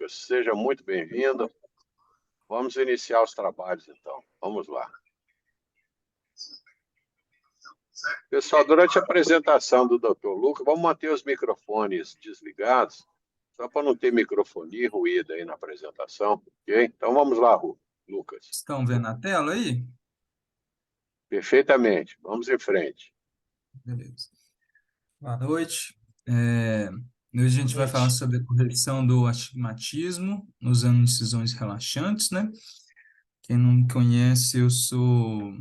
Lucas. Seja muito bem-vindo. Vamos iniciar os trabalhos, então. Vamos lá. Pessoal, durante a apresentação do Dr. Lucas, vamos manter os microfones desligados, só para não ter microfonia e ruído aí na apresentação, ok? Então vamos lá, Lucas. Estão vendo a tela aí? Perfeitamente. Vamos em frente. Beleza. Boa noite. Hoje a gente vai falar sobre a correção do astigmatismo usando incisões relaxantes, né? Quem não me conhece, eu sou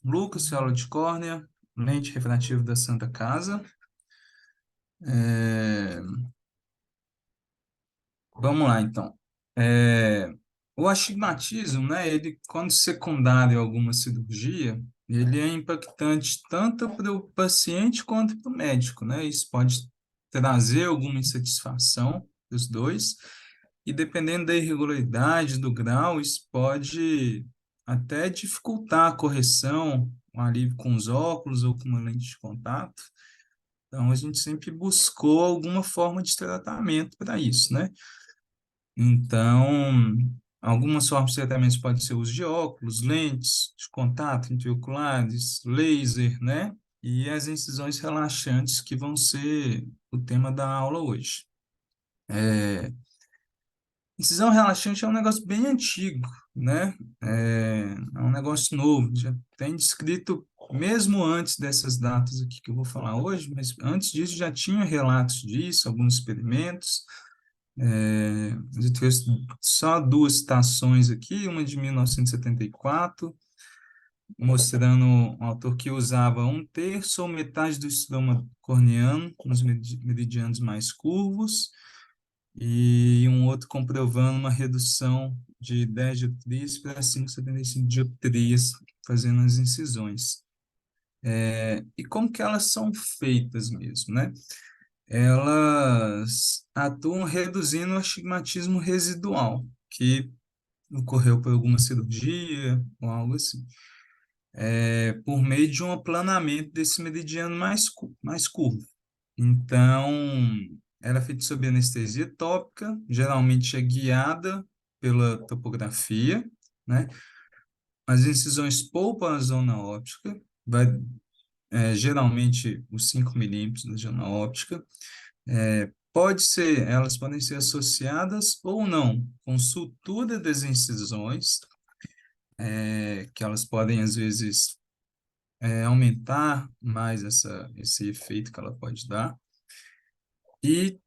Lucas, aula de córnea, lente refrativa da Santa Casa. Vamos lá, então. O astigmatismo, né, ele, quando secundário a alguma cirurgia, ele é impactante tanto para o paciente quanto para o médico, né? Isso pode trazer alguma insatisfação dos dois, e dependendo da irregularidade, do grau, isso pode até dificultar a correção, um alívio com os óculos ou com uma lente de contato. Então, a gente sempre buscou alguma forma de tratamento para isso, né? Então, algumas formas de tratamento podem ser o uso de óculos, lentes de contato intraoculares, laser, né? E as incisões relaxantes, que vão ser o tema da aula hoje. Incisão relaxante é um negócio bem antigo, né? É um negócio novo, já tem descrito, mesmo antes dessas datas aqui que eu vou falar hoje, mas antes disso já tinha relatos disso, alguns experimentos. Eu trouxe só duas citações aqui, uma de 1974, mostrando um autor que usava um terço ou metade do estroma corneano nos meridianos mais curvos, e um outro comprovando uma redução de 10 dioptrias para 5,75 dioptrias, fazendo as incisões. E como que elas são feitas mesmo, né? Elas atuam reduzindo o astigmatismo residual, que ocorreu por alguma cirurgia ou algo assim, por meio de um aplanamento desse meridiano mais curvo. Então, ela é feita sob anestesia tópica, geralmente é guiada pela topografia, né? As incisões poupam a zona óptica, geralmente os 5 milímetros da zona óptica. Elas podem ser associadas ou não com sutura das incisões, que elas podem, às vezes, aumentar mais esse efeito que ela pode dar. E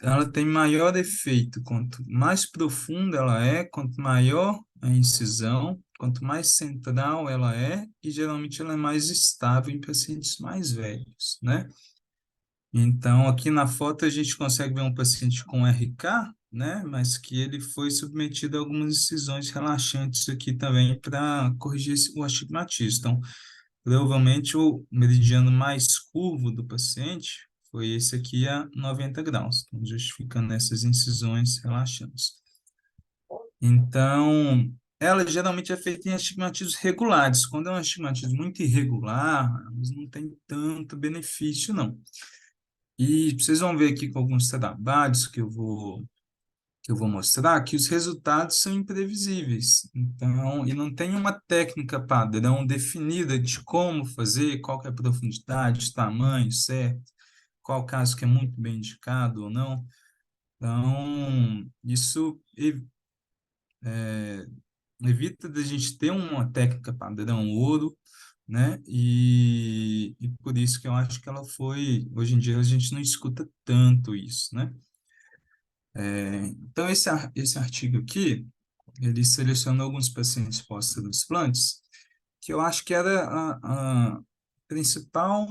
ela tem maior efeito quanto mais profunda ela é, quanto maior a incisão, quanto mais central ela é, e geralmente ela é mais estável em pacientes mais velhos, né? Então, aqui na foto a gente consegue ver um paciente com RK, né? Mas que ele foi submetido a algumas incisões relaxantes aqui também para corrigir o astigmatismo. Então, provavelmente o meridiano mais curvo do paciente foi esse aqui a 90 graus, então, justificando essas incisões relaxantes. Então, ela geralmente é feita em astigmatismos regulares. Quando é um astigmatismo muito irregular, elas não tem tanto benefício, não. E vocês vão ver aqui com alguns trabalhos que eu vou mostrar que os resultados são imprevisíveis. Então, e não tem uma técnica padrão definida de como fazer, qual que é a profundidade, tamanho certo, qual caso que é muito bem indicado ou não. Então, isso evita da gente ter uma técnica padrão ouro, né? E por isso que eu acho que ela foi... Hoje em dia a gente não escuta tanto isso, né? Então, esse artigo aqui, ele selecionou alguns pacientes pós-transplantes, que eu acho que era a principal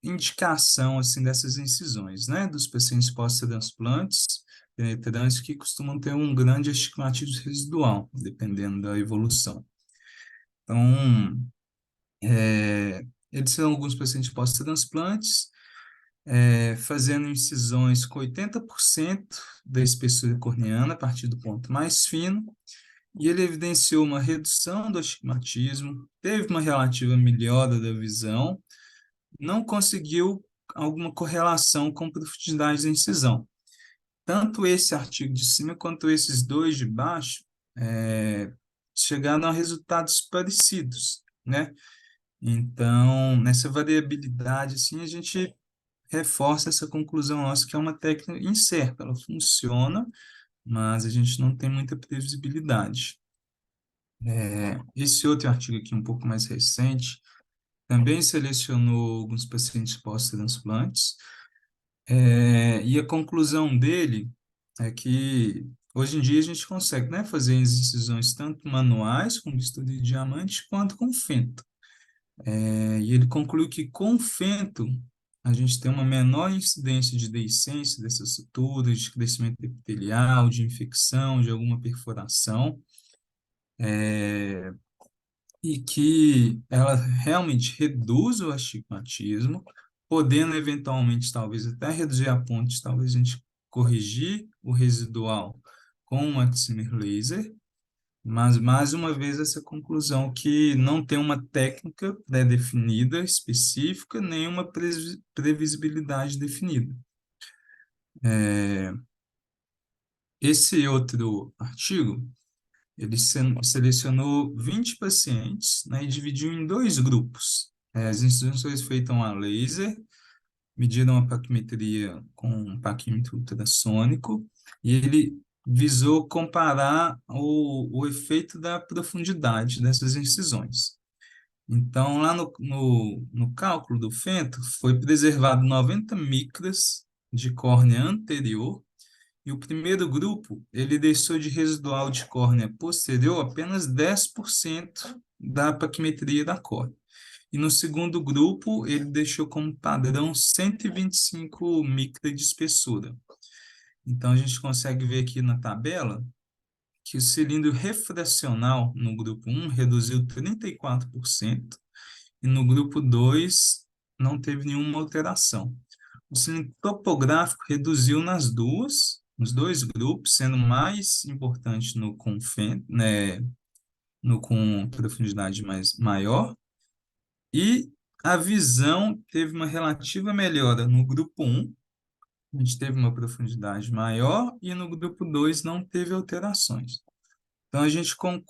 indicação, assim, dessas incisões, né? Dos pacientes pós-transplantes penetrantes que costumam ter um grande astigmatismo residual, dependendo da evolução. Então, eles são alguns pacientes pós-transplantes, fazendo incisões com 80% da espessura corneana, a partir do ponto mais fino, e ele evidenciou uma redução do astigmatismo, teve uma relativa melhora da visão, não conseguiu alguma correlação com profundidade da incisão. tanto esse artigo de cima quanto esses dois de baixo chegaram a resultados parecidos, né? Então, nessa variabilidade, assim, a gente reforça essa conclusão nossa que é uma técnica incerta, ela funciona, mas a gente não tem muita previsibilidade. Esse outro artigo aqui, um pouco mais recente, também selecionou alguns pacientes pós-transplantes, e a conclusão dele é que hoje em dia a gente consegue, né, fazer as incisões tanto manuais, com bisturi de diamante, quanto com fento. E ele concluiu que com fento a gente tem uma menor incidência de deiscência dessas suturas, de crescimento epitelial, de infecção, de alguma perfuração, e que ela realmente reduz o astigmatismo, podendo eventualmente, talvez até reduzir a ponte, talvez a gente corrigir o residual com um excimer laser, mas mais uma vez essa conclusão que não tem uma técnica pré-definida, específica, nem uma previsibilidade definida. Esse outro artigo, ele selecionou 20 pacientes, né, e dividiu em dois grupos. As instruções feitas a laser, mediram a paquimetria com um paquímetro ultrassônico, e ele visou comparar o efeito da profundidade dessas incisões. Então, lá no cálculo do Fento, foi preservado 90 micras de córnea anterior, e o primeiro grupo, ele deixou de residual de córnea posterior apenas 10% da paquimetria da córnea. E no segundo grupo, ele deixou como padrão 125 micras de espessura. Então, a gente consegue ver aqui na tabela que o cilindro refracional no grupo 1 reduziu 34% e no grupo 2 não teve nenhuma alteração. O cilindro topográfico reduziu nos dois grupos, sendo mais importante no com, né, no com profundidade maior, e a visão teve uma relativa melhora no grupo 1, a gente teve uma profundidade maior, e no grupo 2 não teve alterações. Então,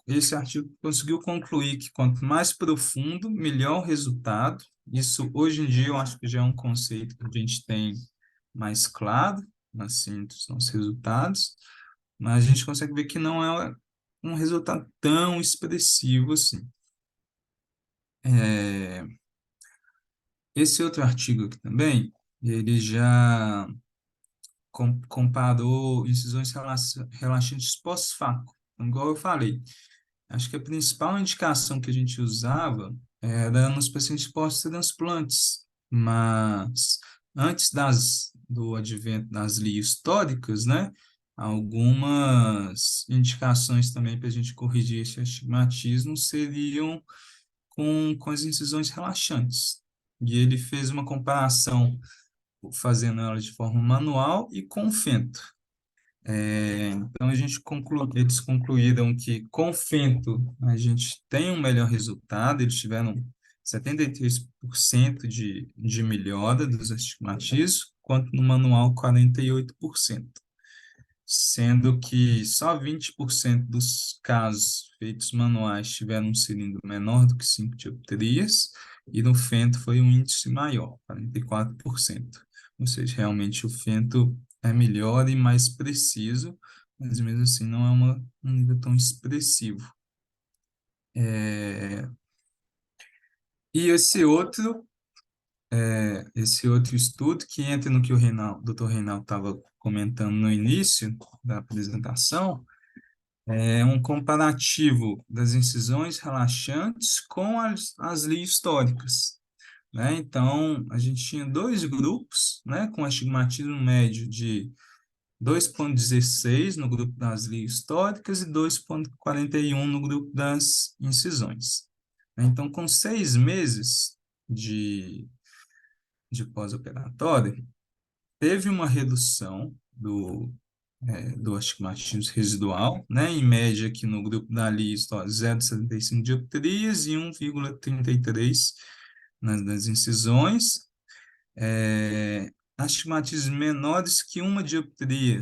esse artigo conseguiu concluir que quanto mais profundo, melhor o resultado. Isso, hoje em dia, eu acho que já é um conceito que a gente tem mais claro, assim, dos nossos resultados, mas a gente consegue ver que não é um resultado tão expressivo assim. Esse outro artigo aqui também, ele já comparou incisões relaxantes pós-faco. Então, igual eu falei, acho que a principal indicação que a gente usava era nos pacientes pós-transplantes, mas antes do advento das ligas históricas, né, algumas indicações também para a gente corrigir esse astigmatismo seriam com as incisões relaxantes. E ele fez uma comparação fazendo ela de forma manual e com fento. Então, eles concluíram que com fento a gente tem um melhor resultado, eles tiveram 73% de melhora dos astigmatismos, enquanto no manual 48%, sendo que só 20% dos casos feitos manuais tiveram um cilindro menor do que 5 dioptrias, e no fento foi um índice maior, 44%. Ou seja, realmente o fento é melhor e mais preciso, mas mesmo assim não é um nível tão expressivo. E esse outro estudo, que entra no que o Dr. Reinaldo estava comentando no início da apresentação, é um comparativo das incisões relaxantes com as ligas históricas, né? Então, a gente tinha dois grupos, né, com astigmatismo médio de 2,16 no grupo das ligas históricas e 2,41 no grupo das incisões. Então, com 6 meses de pós-operatório, teve uma redução do astigmatismo residual, né? Em média, aqui no grupo da lista, 0,75 dioptrias e 1,33 nas incisões. astigmatismos menores que uma dioptria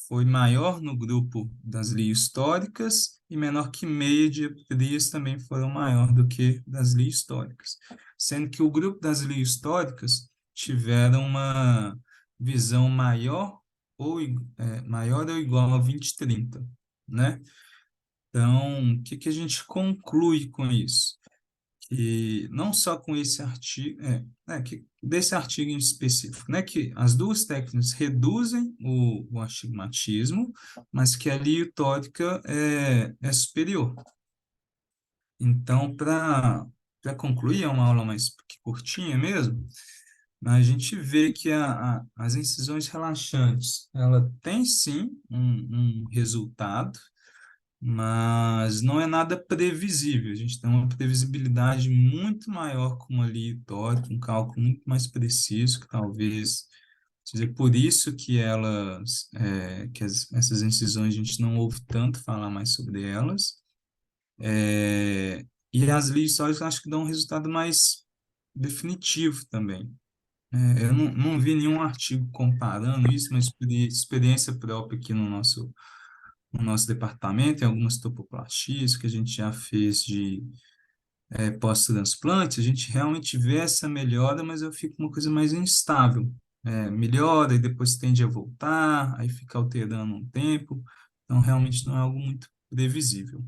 foi maior no grupo das históricas e menor que meia dioptrias também foram maior do que das históricas, sendo que o grupo das históricas tiveram uma visão maior ou igual a 20/30, né? Então, o que que a gente conclui com isso? Que não só com esse artigo, que desse artigo em específico, né, que as duas técnicas reduzem o astigmatismo, mas que a liutórica é superior. Então, para concluir, é uma aula mais curtinha mesmo, mas a gente vê que as incisões relaxantes, ela tem sim um resultado, mas não é nada previsível. A gente tem uma previsibilidade muito maior com uma litórica, um cálculo muito mais preciso, que talvez seja por isso que essas incisões a gente não ouve tanto falar mais sobre elas. E as históricas eu acho que dão um resultado mais definitivo também. Eu não vi nenhum artigo comparando isso, mas por experiência própria aqui no nosso departamento, em algumas topoplastias que a gente já fez de pós-transplante, a gente realmente vê essa melhora, mas eu fico uma coisa mais instável. Melhora e depois tende a voltar, aí fica alterando um tempo, então realmente não é algo muito previsível.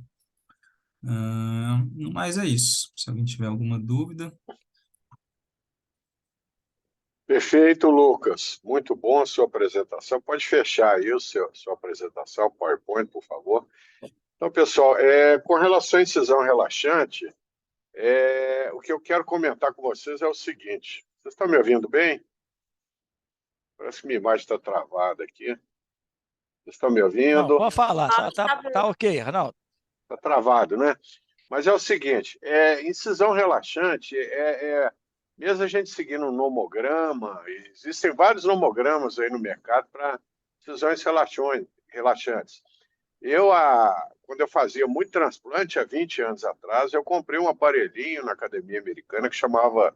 No mais é isso. Se alguém tiver alguma dúvida. Perfeito, Lucas. Muito bom a sua apresentação. Pode fechar aí sua apresentação, PowerPoint, por favor. Então, pessoal, com relação à incisão relaxante, o que eu quero comentar com vocês é o seguinte. Vocês estão me ouvindo bem? Parece que minha imagem está travada aqui. Vocês estão me Não, ouvindo? pode falar, tá ok, Ronaldo. Está travado, né? Mas é o seguinte, incisão relaxante, mesmo a gente seguindo um nomograma, existem vários nomogramas aí no mercado para incisões relaxantes. Quando eu fazia muito transplante, há 20 anos atrás, eu comprei um aparelhinho na academia americana que chamava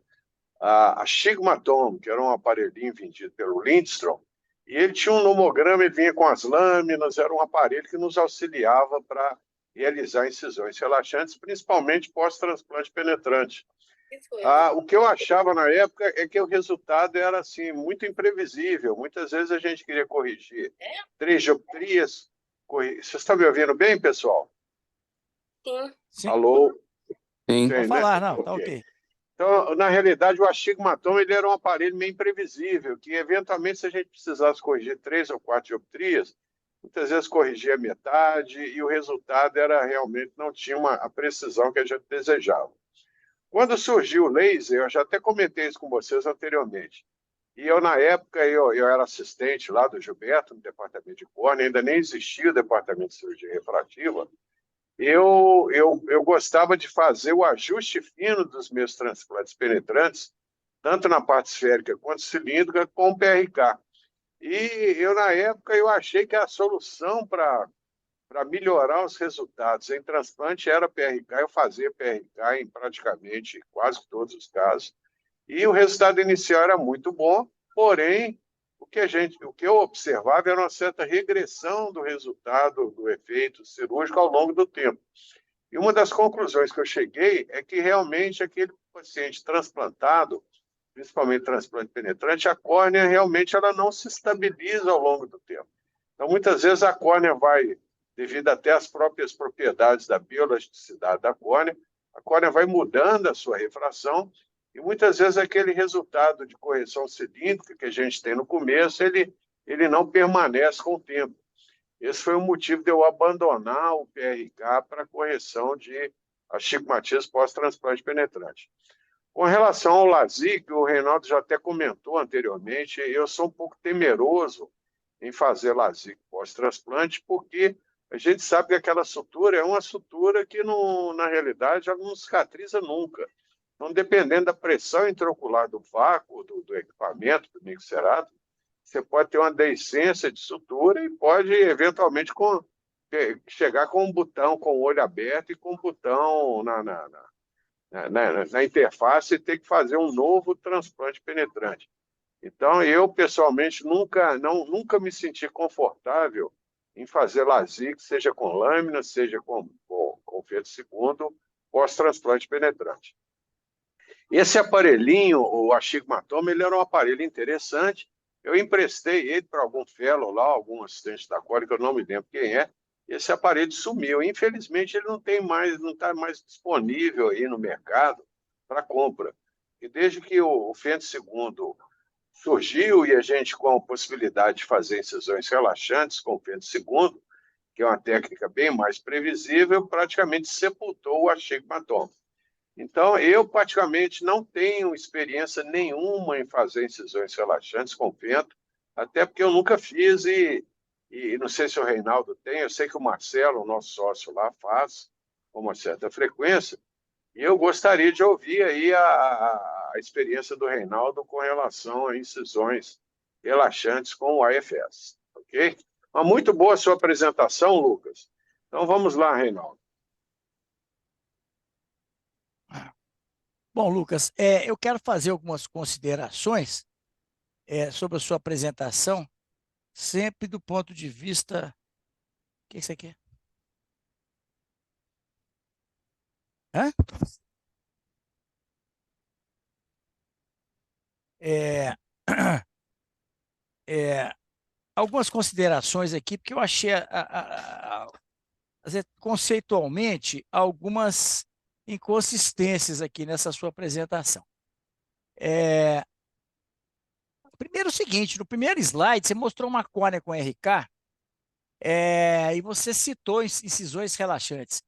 a Stigmaton, que era um aparelhinho vendido pelo Lindstrom, e ele tinha um nomograma, ele vinha com as lâminas, era um aparelho que nos auxiliava para realizar incisões relaxantes, principalmente pós-transplante penetrante. O que eu achava na época é que o resultado era assim muito imprevisível. Muitas vezes a gente queria corrigir 3 dioptrias. Vocês estão me ouvindo bem, pessoal? Sim. Alô? Sim. Pode Né? falar, não, tá ok. Então, na realidade, o astigmatom ele era um aparelho meio imprevisível, que eventualmente, se a gente precisasse corrigir 3 ou 4 dioptrias, muitas vezes corrigia metade e o resultado era realmente não tinha a precisão que a gente desejava. Quando surgiu o laser, eu já até comentei isso com vocês anteriormente, e eu, na época, eu era assistente lá do Gilberto, no departamento de córnea, ainda nem existia o departamento de cirurgia refrativa, eu gostava de fazer o ajuste fino dos meus transplantes penetrantes, tanto na parte esférica quanto cilíndrica, com o PRK. E eu, na época, eu achei que a solução para melhorar os resultados em transplante era PRK. Eu fazia PRK em praticamente quase todos os casos. E o resultado inicial era muito bom, porém, o que eu observava era uma certa regressão do resultado do efeito cirúrgico ao longo do tempo. E uma das conclusões que eu cheguei é que realmente aquele paciente transplantado, principalmente transplante penetrante, a córnea realmente ela não se estabiliza ao longo do tempo. Então, muitas vezes a córnea vai, devido até às próprias propriedades da bioelasticidade da córnea, a córnea vai mudando a sua refração e muitas vezes aquele resultado de correção cilíndrica que a gente tem no começo, ele não permanece com o tempo. Esse foi o motivo de eu abandonar o PRK para correção de astigmatismo pós-transplante penetrante. Com relação ao LASIK, o Reinaldo já até comentou anteriormente, eu sou um pouco temeroso em fazer LASIK pós-transplante, porque a gente sabe que aquela sutura é uma sutura que, na realidade, ela não cicatriza nunca. Então, dependendo da pressão intraocular do vácuo, do equipamento, do mixerato, você pode ter uma deiscência de sutura e pode, eventualmente, chegar com um botão com o olho aberto e com um botão na interface e ter que fazer um novo transplante penetrante. Então, eu, pessoalmente, nunca me senti confortável em fazer LASIK, seja com lâmina, seja com feto segundo, pós-transplante penetrante. Esse aparelhinho, o astigmatoma, ele era um aparelho interessante. Eu emprestei ele para algum fellow lá, algum assistente da Cólica, eu não me lembro quem é. Esse aparelho sumiu. Infelizmente, ele não está mais disponível aí no mercado para compra. E desde que o Fente segundo surgiu e a gente com a possibilidade de fazer incisões relaxantes com o Fente segundo, que é uma técnica bem mais previsível, praticamente sepultou o astigmatoma. Então, eu praticamente não tenho experiência nenhuma em fazer incisões relaxantes com vento, até porque eu nunca fiz e não sei se o Reinaldo tem, eu sei que o Marcelo, o nosso sócio lá, faz com uma certa frequência, e eu gostaria de ouvir aí a experiência do Reinaldo com relação a incisões relaxantes com o AFS, ok? Uma muito boa a sua apresentação, Lucas. Então, vamos lá, Reinaldo. Bom, Lucas, eu quero fazer algumas considerações sobre a sua apresentação, sempre do ponto de vista... O que você quer? Hã? Algumas considerações aqui, porque eu achei, conceitualmente, algumas inconsistências aqui nessa sua apresentação. Primeiro o seguinte, no primeiro slide, você mostrou uma córnea com RK, e você citou incisões relaxantes.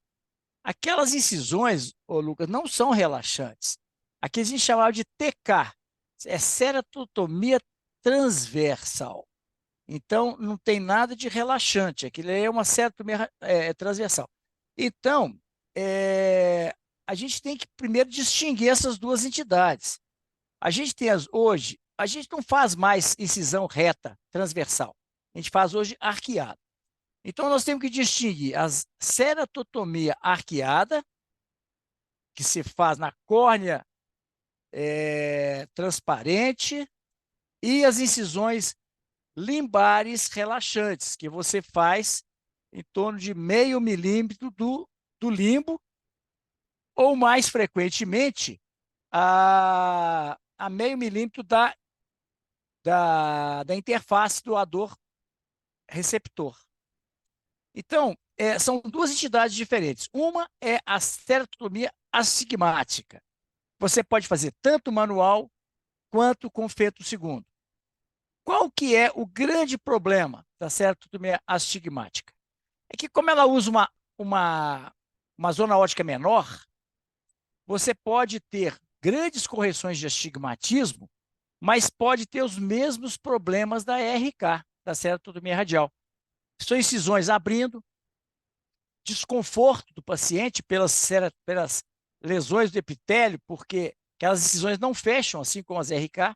Aquelas incisões, ô Lucas, não são relaxantes. Aqui a gente chamava de TK, é ceratotomia transversal. Então, não tem nada de relaxante, aquilo é uma ceratotomia transversal. Então, a gente tem que primeiro distinguir essas duas entidades. A gente tem hoje, a gente não faz mais incisão reta, transversal. A gente faz hoje arqueado. Então, nós temos que distinguir a ceratotomia arqueada, que se faz na córnea transparente, e as incisões limbares relaxantes, que você faz em torno de 0,5 milímetro do limbo, ou mais frequentemente, a 0,5 milímetro da interface doador-receptor. Então, são duas entidades diferentes. Uma é a ceratotomia astigmática. Você pode fazer tanto manual quanto com feto segundo. Qual que é o grande problema da ceratotomia astigmática? É que, como ela usa uma zona óptica menor, você pode ter grandes correções de astigmatismo, mas pode ter os mesmos problemas da RK, da ceratotomia radial. São incisões abrindo, desconforto do paciente pelas lesões do epitélio, porque aquelas incisões não fecham, assim como as RK.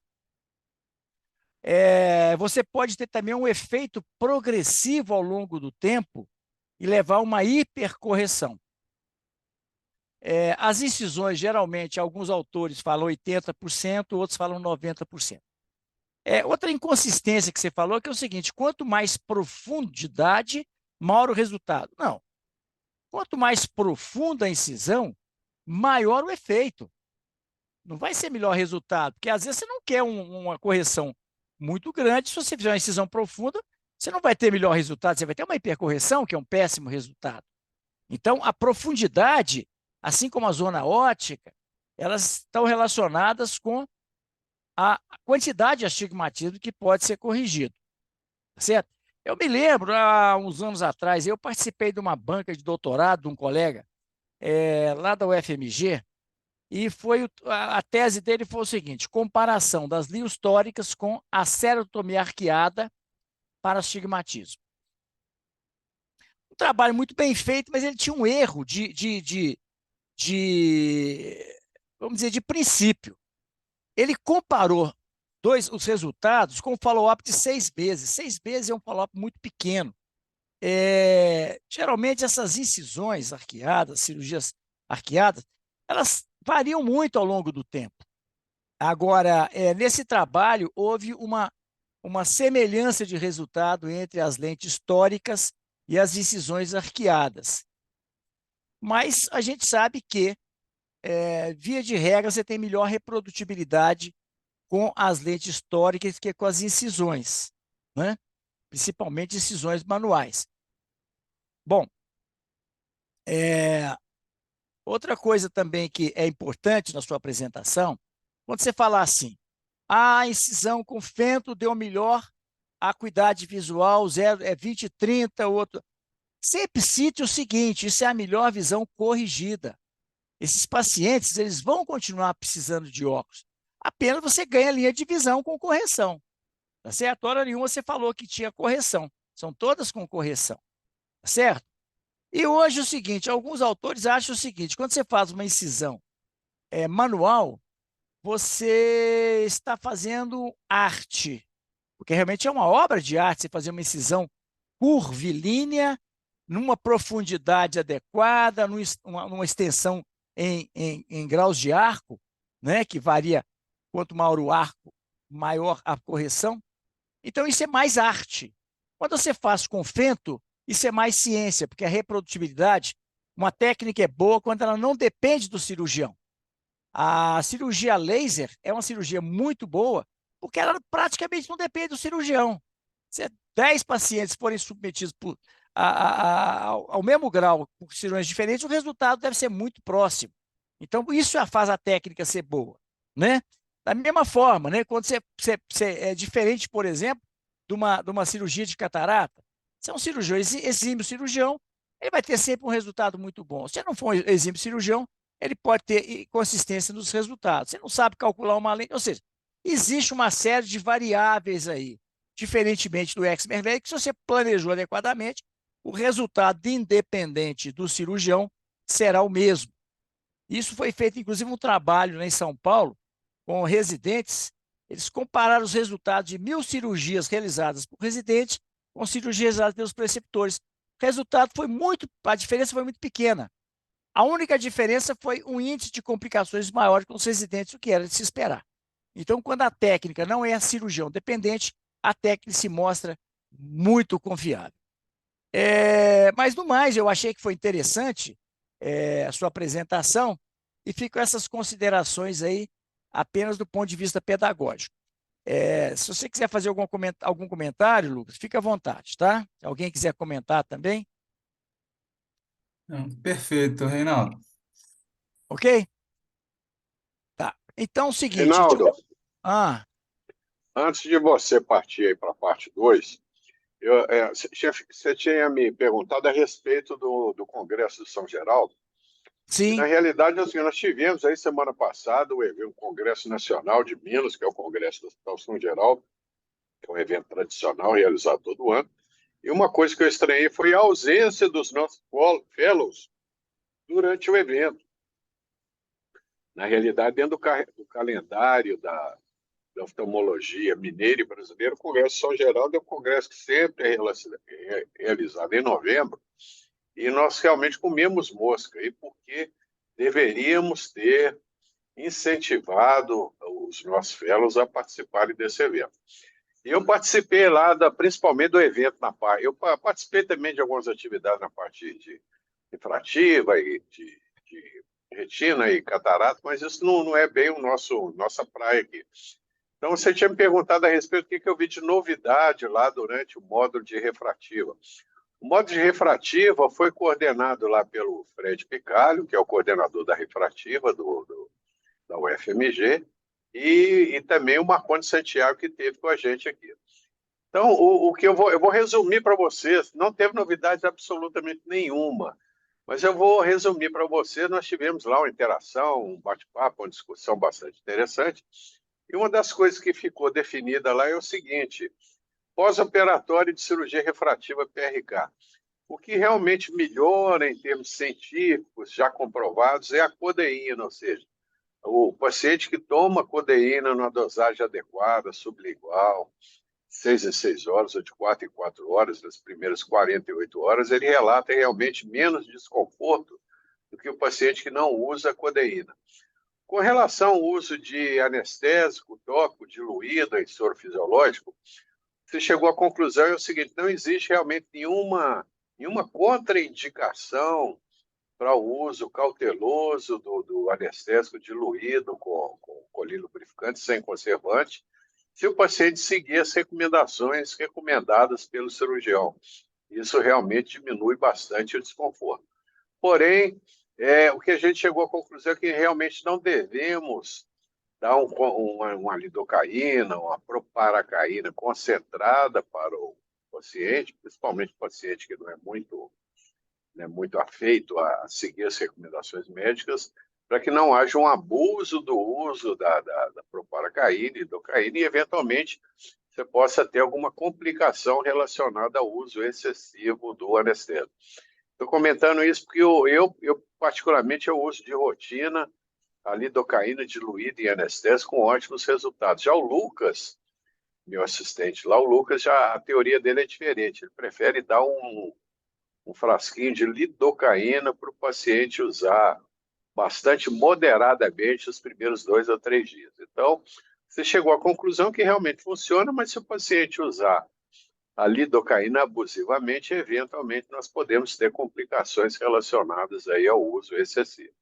Você pode ter também um efeito progressivo ao longo do tempo e levar a uma hipercorreção. As incisões, geralmente, alguns autores falam 80%, outros falam 90%. Outra inconsistência que você falou é o seguinte: quanto mais profundidade, maior o resultado. Não. Quanto mais profunda a incisão, maior o efeito. Não vai ser melhor resultado, porque às vezes você não quer uma correção muito grande. Se você fizer uma incisão profunda, você não vai ter melhor resultado, você vai ter uma hipercorreção, que é um péssimo resultado. Então, a profundidade, assim como a zona óptica, elas estão relacionadas com a quantidade de astigmatismo que pode ser corrigido. Certo? Eu me lembro, há uns anos atrás, eu participei de uma banca de doutorado de um colega lá da UFMG, e a tese dele foi o seguinte: comparação das lios tóricas com a ceratotomia arqueada para astigmatismo. Um trabalho muito bem feito, mas ele tinha um erro vamos dizer, de princípio. Ele comparou os resultados com um follow-up de 6 meses. 6 meses é um follow-up muito pequeno. Geralmente, essas incisões arqueadas, cirurgias arqueadas, elas variam muito ao longo do tempo. Agora, nesse trabalho, houve uma semelhança de resultado entre as lentes tóricas e as incisões arqueadas. Mas a gente sabe que, via de regra, você tem melhor reprodutibilidade com as lentes tóricas que com as incisões, né? Principalmente incisões manuais. Bom, outra coisa também que é importante na sua apresentação, quando você falar assim, a incisão com fento deu melhor acuidade visual, 20/30, outro. Sempre cite o seguinte, isso é a melhor visão corrigida. Esses pacientes, eles vão continuar precisando de óculos. Apenas você ganha linha de visão com correção. Tá certo? Hora nenhuma você falou que tinha correção. São todas com correção. Tá certo? E hoje é o seguinte, alguns autores acham o seguinte, quando você faz uma incisão manual, você está fazendo arte. Porque realmente é uma obra de arte você fazer uma incisão curvilínea, numa profundidade adequada, numa extensão em graus de arco, né, que varia, quanto maior o arco, maior a correção. Então, isso é mais arte. Quando você faz com fento, isso é mais ciência, porque a reprodutibilidade, uma técnica é boa quando ela não depende do cirurgião. A cirurgia laser é uma cirurgia muito boa, porque ela praticamente não depende do cirurgião. Se 10 pacientes forem submetidos ao mesmo grau, por cirurgiões diferentes, o resultado deve ser muito próximo. Então, isso faz a técnica ser boa, né? Da mesma forma, né? Quando você é diferente, por exemplo, de uma cirurgia de catarata, se é um cirurgião, exímio cirurgião, ele vai ter sempre um resultado muito bom. Se não for um exímio cirurgião, ele pode ter inconsistência nos resultados. Você não sabe calcular uma lente, ou seja, existe uma série de variáveis aí, diferentemente do Exmer, que se você planejou adequadamente, o resultado independente do cirurgião será o mesmo. Isso foi feito, inclusive, um trabalho, né, em São Paulo, com residentes. Eles compararam os resultados de 1.000 cirurgias realizadas por residentes com cirurgias realizadas pelos preceptores. O resultado foi a diferença foi muito pequena. A única diferença foi um índice de complicações maior com os residentes, o que era de se esperar. Então, quando a técnica não é cirurgião dependente, a técnica se mostra muito confiável. Mas, no mais, eu achei que foi interessante a sua apresentação e fico essas considerações aí apenas do ponto de vista pedagógico. Se você quiser fazer algum comentário, Lucas, fica à vontade, tá? Se alguém quiser comentar também. Não, perfeito, Reinaldo. Ok? Tá. Então, é o seguinte... Reinaldo, Ah, antes de você partir aí para a parte 2, você tinha me perguntado a respeito do Congresso de São Geraldo. E, na sim, realidade, assim, nós tivemos aí semana passada o Congresso Nacional de Minas, que é o Congresso do Hospital São Geraldo, que é um evento tradicional realizado todo ano. E uma coisa que eu estranhei foi a ausência dos nossos fellows durante o evento. Na realidade, dentro do calendário da oftalmologia mineira e brasileira, o Congresso São Geraldo é um congresso que sempre é realizado em novembro, e nós realmente comemos mosca, e porque deveríamos ter incentivado os nossos fellows a participarem desse evento. E eu participei lá, principalmente do evento na parte. Eu participei também de algumas atividades na parte de refrativa e de retina e catarata, mas isso não é bem nossa praia aqui. Então, você tinha me perguntado a respeito do que eu vi de novidade lá durante o módulo de refrativa. O módulo de refrativa foi coordenado lá pelo Fred Picalho, que é o coordenador da refrativa da UFMG, e também o Marconi Santiago, que esteve com a gente aqui. Então, o que eu vou resumir para vocês, não teve novidade absolutamente nenhuma, mas eu vou resumir para vocês. Nós tivemos lá uma interação, um bate-papo, uma discussão bastante interessante, e uma das coisas que ficou definida lá é o seguinte: pós-operatório de cirurgia refrativa PRK. O que realmente melhora em termos científicos, já comprovados, é a codeína, ou seja, o paciente que toma codeína numa dosagem adequada, sublingual, 6 em 6 horas ou de 4 em 4 horas, nas primeiras 48 horas, ele relata realmente menos desconforto do que o paciente que não usa a codeína. Com relação ao uso de anestésico, tópico, diluído em soro fisiológico, você chegou à conclusão é o seguinte: não existe realmente nenhuma contraindicação para o uso cauteloso do anestésico diluído com colírio lubrificante sem conservante, se o paciente seguir as recomendações recomendadas pelo cirurgião. Isso realmente diminui bastante o desconforto. Porém, o que a gente chegou à conclusão é que realmente não devemos dar uma lidocaína, uma proparacaína concentrada para o paciente, principalmente o paciente que não é muito afeito a seguir as recomendações médicas, para que não haja um abuso do uso da proparacaína e lidocaína e, eventualmente, você possa ter alguma complicação relacionada ao uso excessivo do anestésico. Estou comentando isso porque eu particularmente, eu uso de rotina a lidocaína diluída em anestésico com ótimos resultados. Já o Lucas, meu assistente lá, o Lucas, já a teoria dele é diferente. Ele prefere dar um frasquinho de lidocaína para o paciente usar bastante moderadamente os primeiros 2 a 3 dias. Então, você chegou à conclusão que realmente funciona, mas se o paciente usar a lidocaína abusivamente, eventualmente nós podemos ter complicações relacionadas aí ao uso excessivo.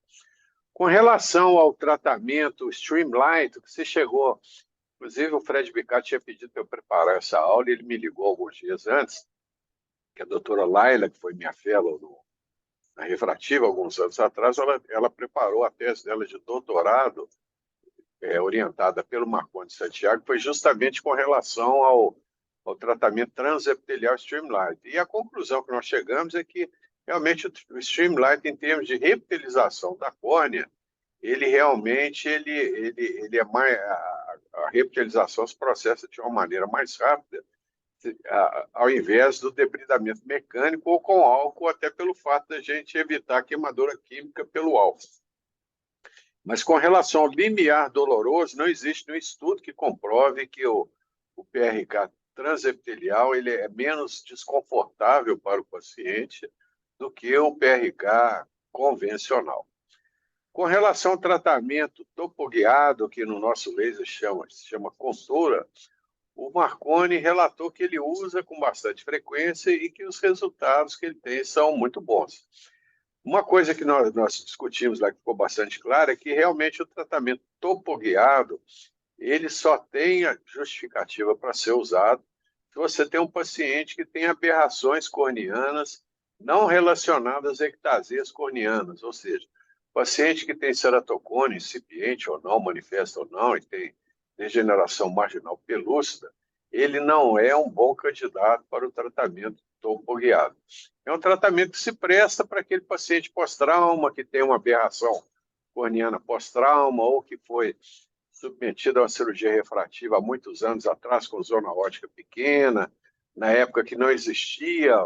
Com relação ao tratamento Streamline, que você chegou, inclusive o Fred Bicatti tinha pedido para eu preparar essa aula, e ele me ligou alguns dias antes, que a doutora Laila, que foi minha fellow na Refrativa, alguns anos atrás, ela preparou a tese dela de doutorado, orientada pelo Marconi Santiago, foi justamente com relação ao tratamento transepitelial Streamline. E a conclusão que nós chegamos é que, realmente, o Streamline, em termos de repitelização da córnea, ele realmente ele é mais... A repitelização se processa de uma maneira mais rápida, ao invés do debridamento mecânico ou com álcool, até pelo fato da gente evitar a queimadura química pelo álcool. Mas com relação ao limiar doloroso, não existe nenhum estudo que comprove que o PRK transepitelial ele é menos desconfortável para o paciente do que o PRK convencional. Com relação ao tratamento topoguiado, que no nosso laser se chama Contura, o Marconi relatou que ele usa com bastante frequência e que os resultados que ele tem são muito bons. Uma coisa que nós discutimos lá, que ficou bastante clara, é que realmente o tratamento topoguiado, ele só tem a justificativa para ser usado se você tem um paciente que tem aberrações corneanas não relacionadas a ectasias corneanas, ou seja, paciente que tem ceratocone incipiente ou não, manifesta ou não, e tem degeneração marginal pelúcida, ele não é um bom candidato para o tratamento topoguiado. É um tratamento que se presta para aquele paciente pós-trauma, que tem uma aberração corneana pós-trauma ou que foi submetido a uma cirurgia refrativa há muitos anos atrás com zona óptica pequena, na época que não existia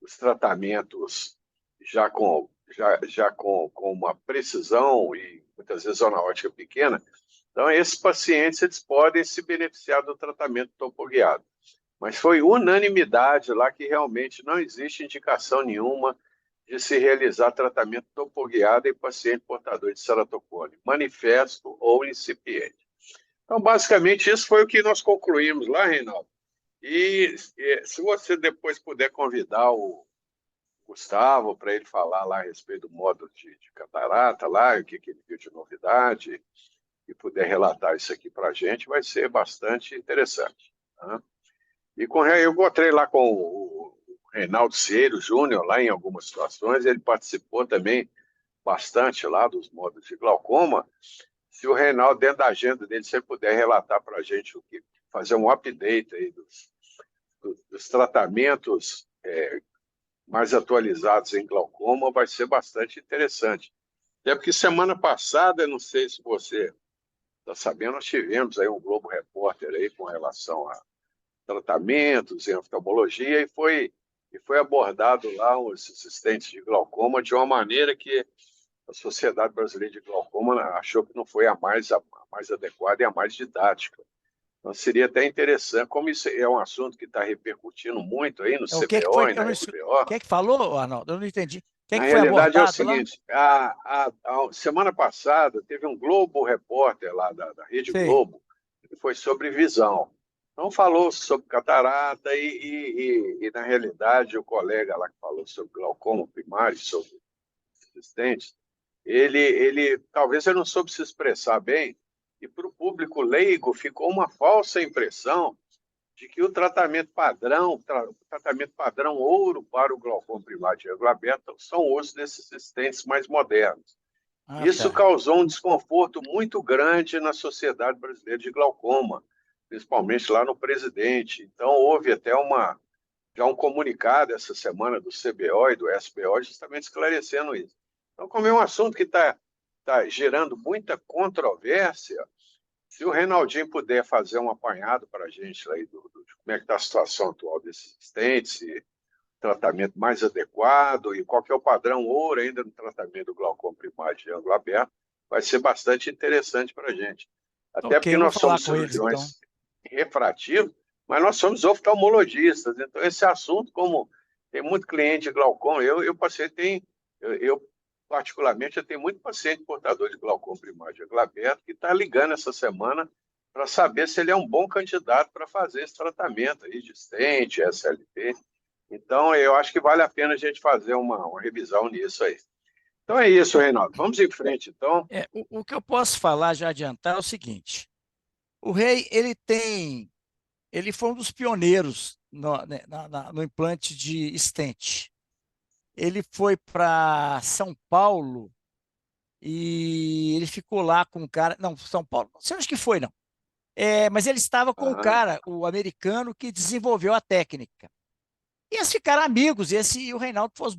os tratamentos já com uma precisão e muitas vezes zona óptica pequena. Então, esses pacientes eles podem se beneficiar do tratamento topoguiado. Mas foi unanimidade lá que realmente não existe indicação nenhuma de se realizar tratamento topoguiado em paciente portador de ceratocone, manifesto ou incipiente. Então, basicamente, isso foi o que nós concluímos lá, Reinaldo. E se você depois puder convidar o Gustavo para ele falar lá a respeito do módulo de catarata, lá, o que ele viu de novidade, e puder relatar isso aqui para a gente, vai ser bastante interessante. Tá? E eu encontrei lá com o Reinaldo Cieiro Júnior, lá em algumas situações, ele participou também bastante lá dos módulos de glaucoma. Se o Reinaldo, dentro da agenda dele, se ele puder relatar para a gente, fazer um update aí dos tratamentos mais atualizados em glaucoma, vai ser bastante interessante. Até porque semana passada, não sei se você está sabendo, nós tivemos aí um Globo Repórter aí com relação a tratamentos em oftalmologia e foi abordado lá os assistentes de glaucoma de uma maneira que a Sociedade Brasileira de Glaucoma achou que não foi a mais adequada e a mais didática. Então, seria até interessante, como isso é um assunto que está repercutindo muito aí no CBO e na SBO. O que é que falou, Arnaldo? Eu não entendi. que Na que foi realidade é o abordado lá? seguinte, a semana passada teve um Globo Repórter lá da Rede Sei. Globo, que foi sobre visão. Então falou sobre catarata na realidade, o colega lá que falou sobre glaucoma primário, sobre assistentes, ele talvez ele não soube se expressar bem, e para o público leigo ficou uma falsa impressão de que o tratamento padrão ouro para o glaucoma primário de ângulo aberto são o uso desses assistentes mais modernos. Ah, Isso tá. causou um desconforto muito grande na Sociedade Brasileira de Glaucoma, principalmente lá no presidente. Então, houve até já um comunicado essa semana do CBO e do SBO justamente esclarecendo isso. Então, como é um assunto que tá gerando muita controvérsia, se o Reinaldinho puder fazer um apanhado para a gente aí de como é que está a situação atual desses assistentes, se tratamento mais adequado e qual que é o padrão ouro ainda no tratamento do glaucoma primário de ângulo aberto, vai ser bastante interessante para a gente. Até Ok, porque eu vou nós falar somos com eles, então. cirurgiões refrativos, mas nós somos oftalmologistas. Então, esse assunto, como tem muito cliente de glaucoma, eu particularmente, eu tenho muito paciente portador de glaucoma primário de ângulo aberto que está ligando essa semana para saber se ele é um bom candidato para fazer esse tratamento aí de stent, SLT. Então, eu acho que vale a pena a gente fazer uma revisão nisso aí. Então é isso, É, Reinaldo. Vamos em frente, então. o que eu posso falar, já adiantar, é o seguinte. O Rei, ele foi um dos pioneiros né, no implante de stent. Ele foi para São Paulo e ele ficou lá com o cara. Não, São Paulo, não sei onde que foi, não. Mas ele estava com o Ah, cara, o americano, que desenvolveu a técnica. E eles ficaram amigos, esse e o Reinaldo fez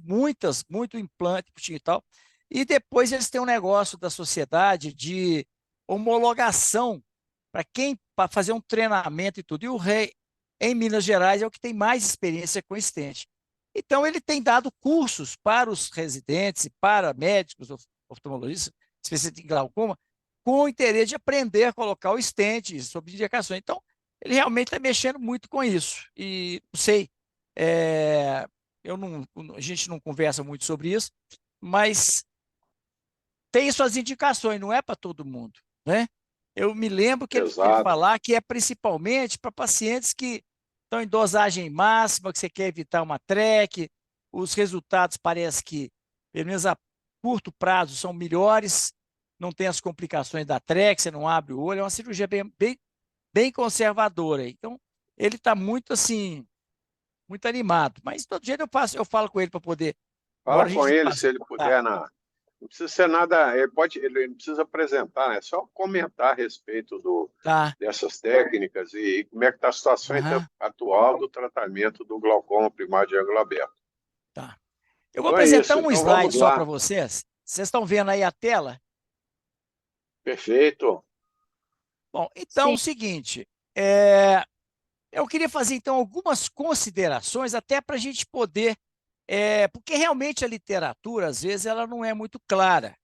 muito implante e tal. E depois eles têm um negócio da sociedade de homologação para fazer um treinamento e tudo. E o Rei, em Minas Gerais, é o que tem mais experiência com stent. Então, ele tem dado cursos para os residentes e para médicos, oftalmologistas, especialistas em glaucoma, com o interesse de aprender a colocar o stent sob indicações. Então, ele realmente está mexendo muito com isso. E não sei, é, a gente não conversa muito sobre isso, mas tem suas indicações, não é para todo mundo, né? Eu me lembro que ele exato. falar que é principalmente para pacientes que estão em dosagem máxima, que você quer evitar uma TREC, os resultados parece que, pelo menos a curto prazo, são melhores, não tem as complicações da TREC, você não abre o olho, é uma cirurgia bem conservadora. Então, ele está muito assim, muito animado. Mas todo jeito eu falo com ele para poder. Agora Fala a com gente ele passa. se ele Tá, puder não precisa ser nada, ele não precisa apresentar, né? É só comentar a respeito tá. dessas técnicas e como é que está a situação Aham, atual do tratamento do glaucoma primário de ângulo aberto. tá. Eu vou Então é apresentar isso. um Então vamos slide só para lá. vocês. Vocês estão vendo aí a tela? Perfeito. Bom, então é o Sim. seguinte, eu queria fazer então algumas considerações até para a gente poder, porque realmente a literatura, às vezes, ela não é muito clara.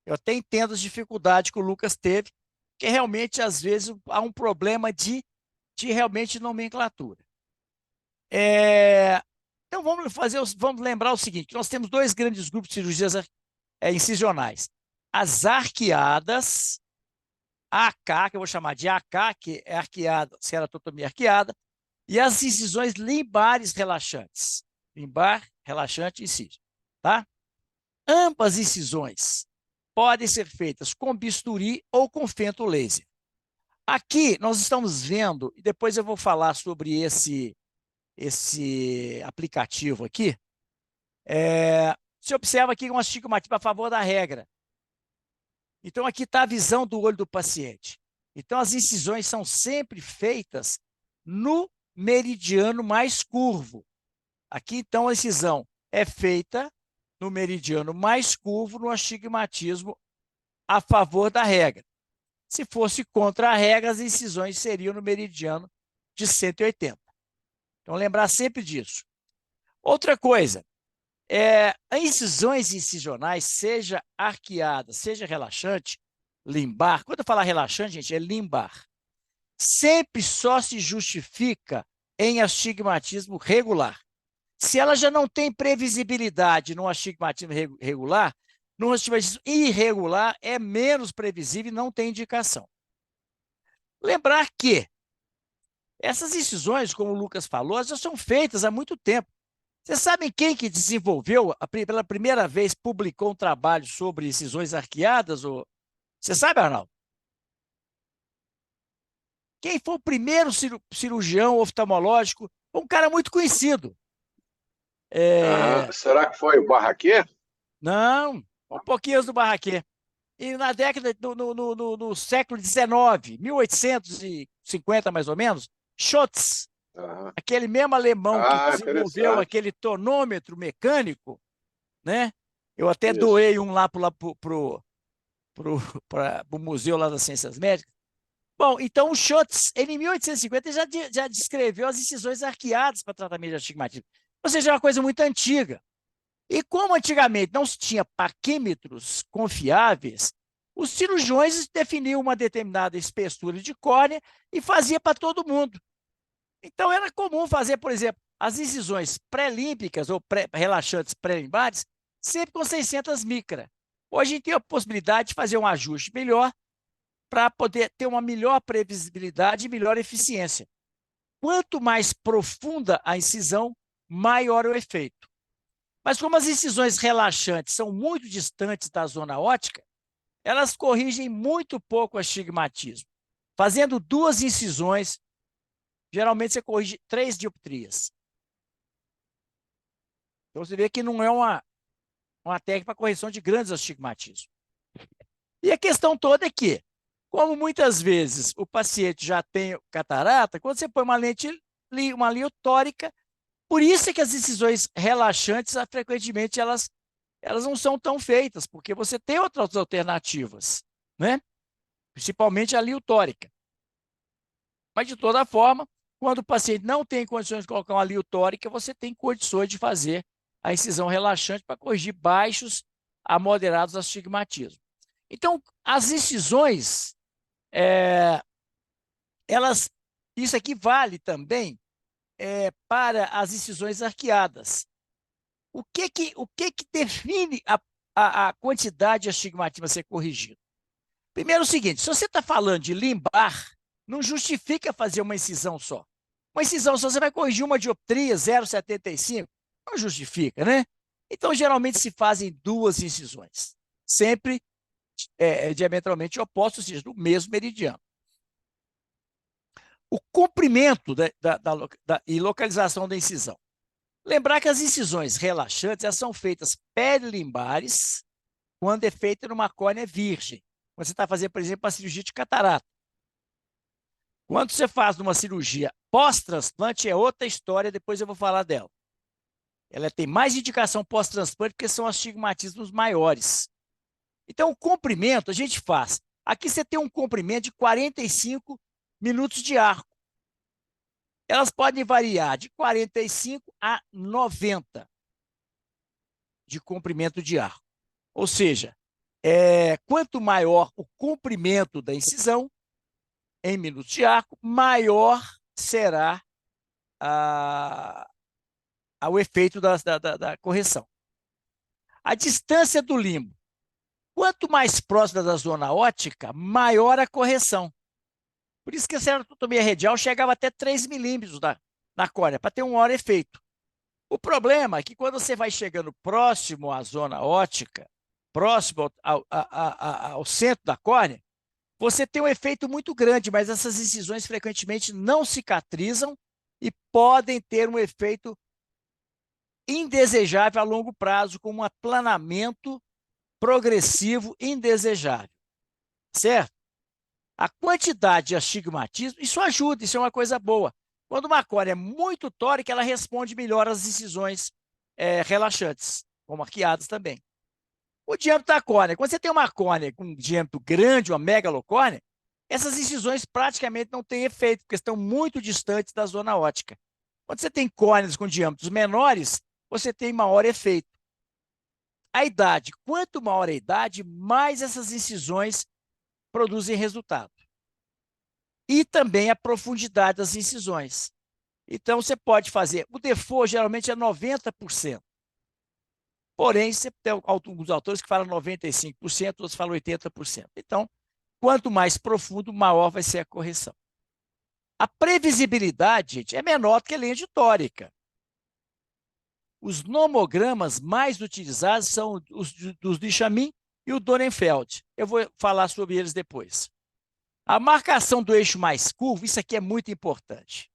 Eu até entendo as dificuldades que o Lucas teve, porque realmente, às vezes, há um problema de realmente nomenclatura. Então, vamos lembrar o seguinte: nós temos dois grandes grupos de cirurgias incisionais. As arqueadas, AK, que eu vou chamar de AK, que é arqueada, ceratotomia arqueada, e as incisões limbares relaxantes. Limbar, relaxante e inciso. Tá? Ambas incisões podem ser feitas com bisturi ou com fento laser. Aqui nós estamos vendo, e depois eu vou falar sobre esse aplicativo aqui. Você observa aqui um astigmatismo a favor da regra. Então, aqui está a visão do olho do paciente. Então, as incisões são sempre feitas no meridiano mais curvo. Aqui, então, a incisão é feita no meridiano mais curvo, no astigmatismo a favor da regra. Se fosse contra a regra, as incisões seriam no meridiano de 180. Então, lembrar sempre disso. Outra coisa, incisões incisionais, seja arqueada, seja relaxante, limbar, quando eu falar relaxante, gente, é limbar, sempre só se justifica em astigmatismo regular. Se ela já não tem previsibilidade num astigmatismo regular, num astigmatismo irregular é menos previsível e não tem indicação. Lembrar que essas incisões, como o Lucas falou, já são feitas há muito tempo. Vocês sabem quem que desenvolveu, pela primeira vez, publicou um trabalho sobre incisões arqueadas? Você sabe, Arnaldo? Quem foi o primeiro cirurgião oftalmológico? Um cara muito conhecido. Será que foi o Barraquê? Não, um pouquinho antes do Barraquê. E na década, no século XIX, 1850 mais ou menos, Schütz, aquele mesmo alemão que desenvolveu aquele tonômetro mecânico, né? Eu até doei um lá para o museu lá das Ciências Médicas. Bom, então o Schütz, ele, em 1850, já descreveu as incisões arqueadas para tratamento de astigmatismo. Ou seja, é uma coisa muito antiga. E como antigamente não se tinha paquímetros confiáveis, os cirurgiões definiam uma determinada espessura de córnea e fazia para todo mundo. Então era comum fazer, por exemplo, as incisões pré-límpicas ou relaxantes pré-limbares sempre com 600 micra. Hoje a gente tem a possibilidade de fazer um ajuste melhor para poder ter uma melhor previsibilidade e melhor eficiência. Quanto mais profunda a incisão, maior o efeito. Mas como as incisões relaxantes são muito distantes da zona óptica, elas corrigem muito pouco o astigmatismo. Fazendo 2 incisões, geralmente você corrige 3 dioptrias. Então você vê que não é uma técnica para correção de grandes astigmatismos. E a questão toda é que, como muitas vezes o paciente já tem catarata, quando você põe uma lente tórica, por isso é que as incisões relaxantes, frequentemente, elas não são tão feitas, porque você tem outras alternativas, né? Principalmente a tórica. Mas, de toda forma, quando o paciente não tem condições de colocar uma tórica, você tem condições de fazer a incisão relaxante para corrigir baixos a moderados astigmatismo. Então, as incisões, isso aqui vale também para as incisões arqueadas. O que define a quantidade de astigmatismo a ser corrigido? Primeiro, o seguinte: se você está falando de limbar, não justifica fazer uma incisão só. Uma incisão só, você vai corrigir uma dioptria, 0,75, não justifica, né? Então, geralmente se fazem 2 incisões, sempre diametralmente opostos, ou seja, no mesmo meridiano. O comprimento e localização da incisão. Lembrar que as incisões relaxantes elas são feitas perilimbares quando é feita numa córnea virgem. Quando você está fazendo, por exemplo, uma cirurgia de catarata. Quando você faz numa cirurgia pós-transplante, é outra história, depois eu vou falar dela. Ela tem mais indicação pós-transplante porque são astigmatismos maiores. Então, o comprimento a gente faz. Aqui você tem um comprimento de 45 minutos de arco. Elas podem variar de 45 a 90 de comprimento de arco. Ou seja, quanto maior o comprimento da incisão, em minutos de arco, maior será o efeito da correção. A distância do limbo. Quanto mais próxima da zona óptica, maior a correção. Por isso que a ceratotomia radial chegava até 3 milímetros na córnea, para ter um maior efeito. O problema é que quando você vai chegando próximo à zona óptica, próximo ao centro da córnea, você tem um efeito muito grande, mas essas incisões frequentemente não cicatrizam e podem ter um efeito indesejável a longo prazo, como um aplanamento progressivo indesejável. Certo? A quantidade de astigmatismo, isso ajuda, isso é uma coisa boa. Quando uma córnea é muito tórica, ela responde melhor às incisões relaxantes, como arqueadas também. O diâmetro da córnea. Quando você tem uma córnea com um diâmetro grande, uma megalocórnea, essas incisões praticamente não têm efeito, porque estão muito distantes da zona óptica. Quando você tem córneas com diâmetros menores, você tem maior efeito. A idade. Quanto maior a idade, mais essas incisões produzem resultado. E também a profundidade das incisões. Então, você pode fazer. O default geralmente é 90%. Porém, você tem alguns autores que falam 95%, outros falam 80%. Então, quanto mais profundo, maior vai ser a correção. A previsibilidade, gente, é menor do que a lente tórica. Os nomogramas mais utilizados são os dos Duchamp e o Donenfeld. Eu vou falar sobre eles depois. A marcação do eixo mais curvo, isso aqui é muito importante.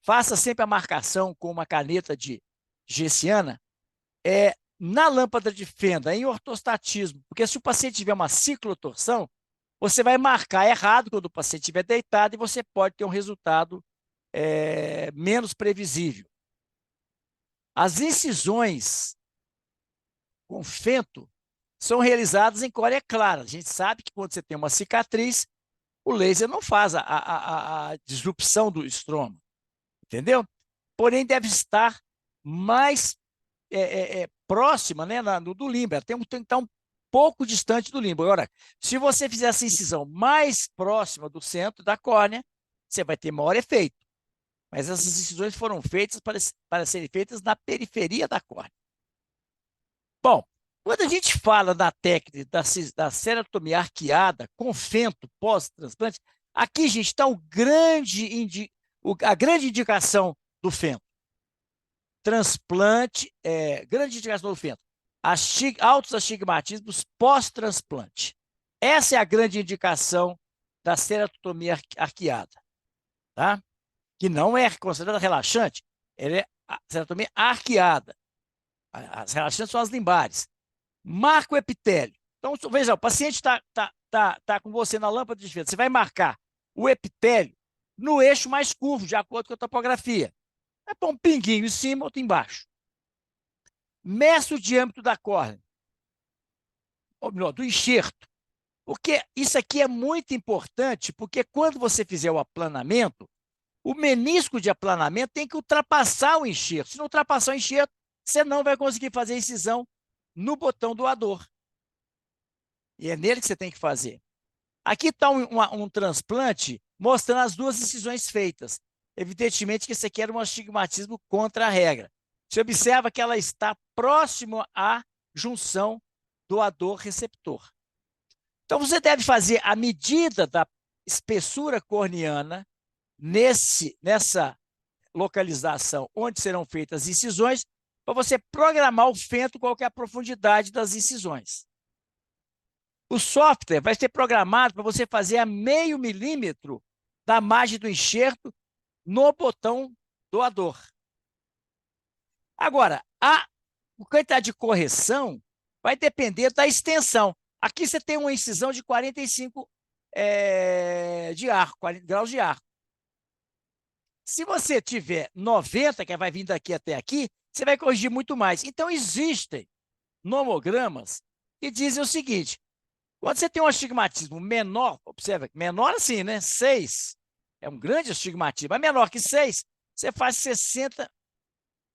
Faça sempre a marcação com uma caneta de gessiana na lâmpada de fenda, em ortostatismo, porque se o paciente tiver uma ciclotorção, você vai marcar errado quando o paciente estiver deitado e você pode ter um resultado menos previsível. As incisões com fento são realizadas em córea clara. A gente sabe que quando você tem uma cicatriz, o laser não faz a disrupção do estroma, entendeu? Porém, deve estar mais próxima, né, do limbo. Ela tem que estar um pouco distante do limbo. Agora, se você fizer essa incisão mais próxima do centro da córnea, você vai ter maior efeito. Mas essas incisões foram feitas para serem feitas na periferia da córnea. Bom, quando a gente fala da técnica da cerotomia arqueada com fento pós-transplante, aqui, gente, está a grande indicação do fento. Transplante, grande indicação do fento. Altos astigmatismos pós-transplante. Essa é a grande indicação da cerotomia arqueada, tá? Que não é considerada relaxante, ela é a cerotomia arqueada. As relaxantes são as limbares. Marca o epitélio. Então, veja, o paciente está com você na lâmpada de fenda. Você vai marcar o epitélio no eixo mais curvo, de acordo com a topografia. Vai pôr um pinguinho em cima, outro embaixo. Meça o diâmetro da córnea, ou melhor, do enxerto. Porque isso aqui é muito importante, porque quando você fizer o aplanamento, o menisco de aplanamento tem que ultrapassar o enxerto. Se não ultrapassar o enxerto, você não vai conseguir fazer a incisão no botão doador. E é nele que você tem que fazer. Aqui está um transplante mostrando as duas incisões feitas. Evidentemente que esse aqui era um astigmatismo contra a regra. Você observa que ela está próximo à junção doador-receptor. Então, você deve fazer a medida da espessura corneana nessa localização onde serão feitas as incisões, para você programar o fento, qual que é a profundidade das incisões. O software vai ser programado para você fazer a 0,5 milímetro da margem do enxerto no botão doador. Agora, a quantidade de correção vai depender da extensão. Aqui você tem uma incisão de 45 de arco, 40 graus de arco. Se você tiver 90, que vai vir daqui até aqui, você vai corrigir muito mais. Então, existem nomogramas que dizem o seguinte: quando você tem um astigmatismo menor, observa, menor assim, né? 6, é um grande astigmatismo, mas menor que 6, você faz 60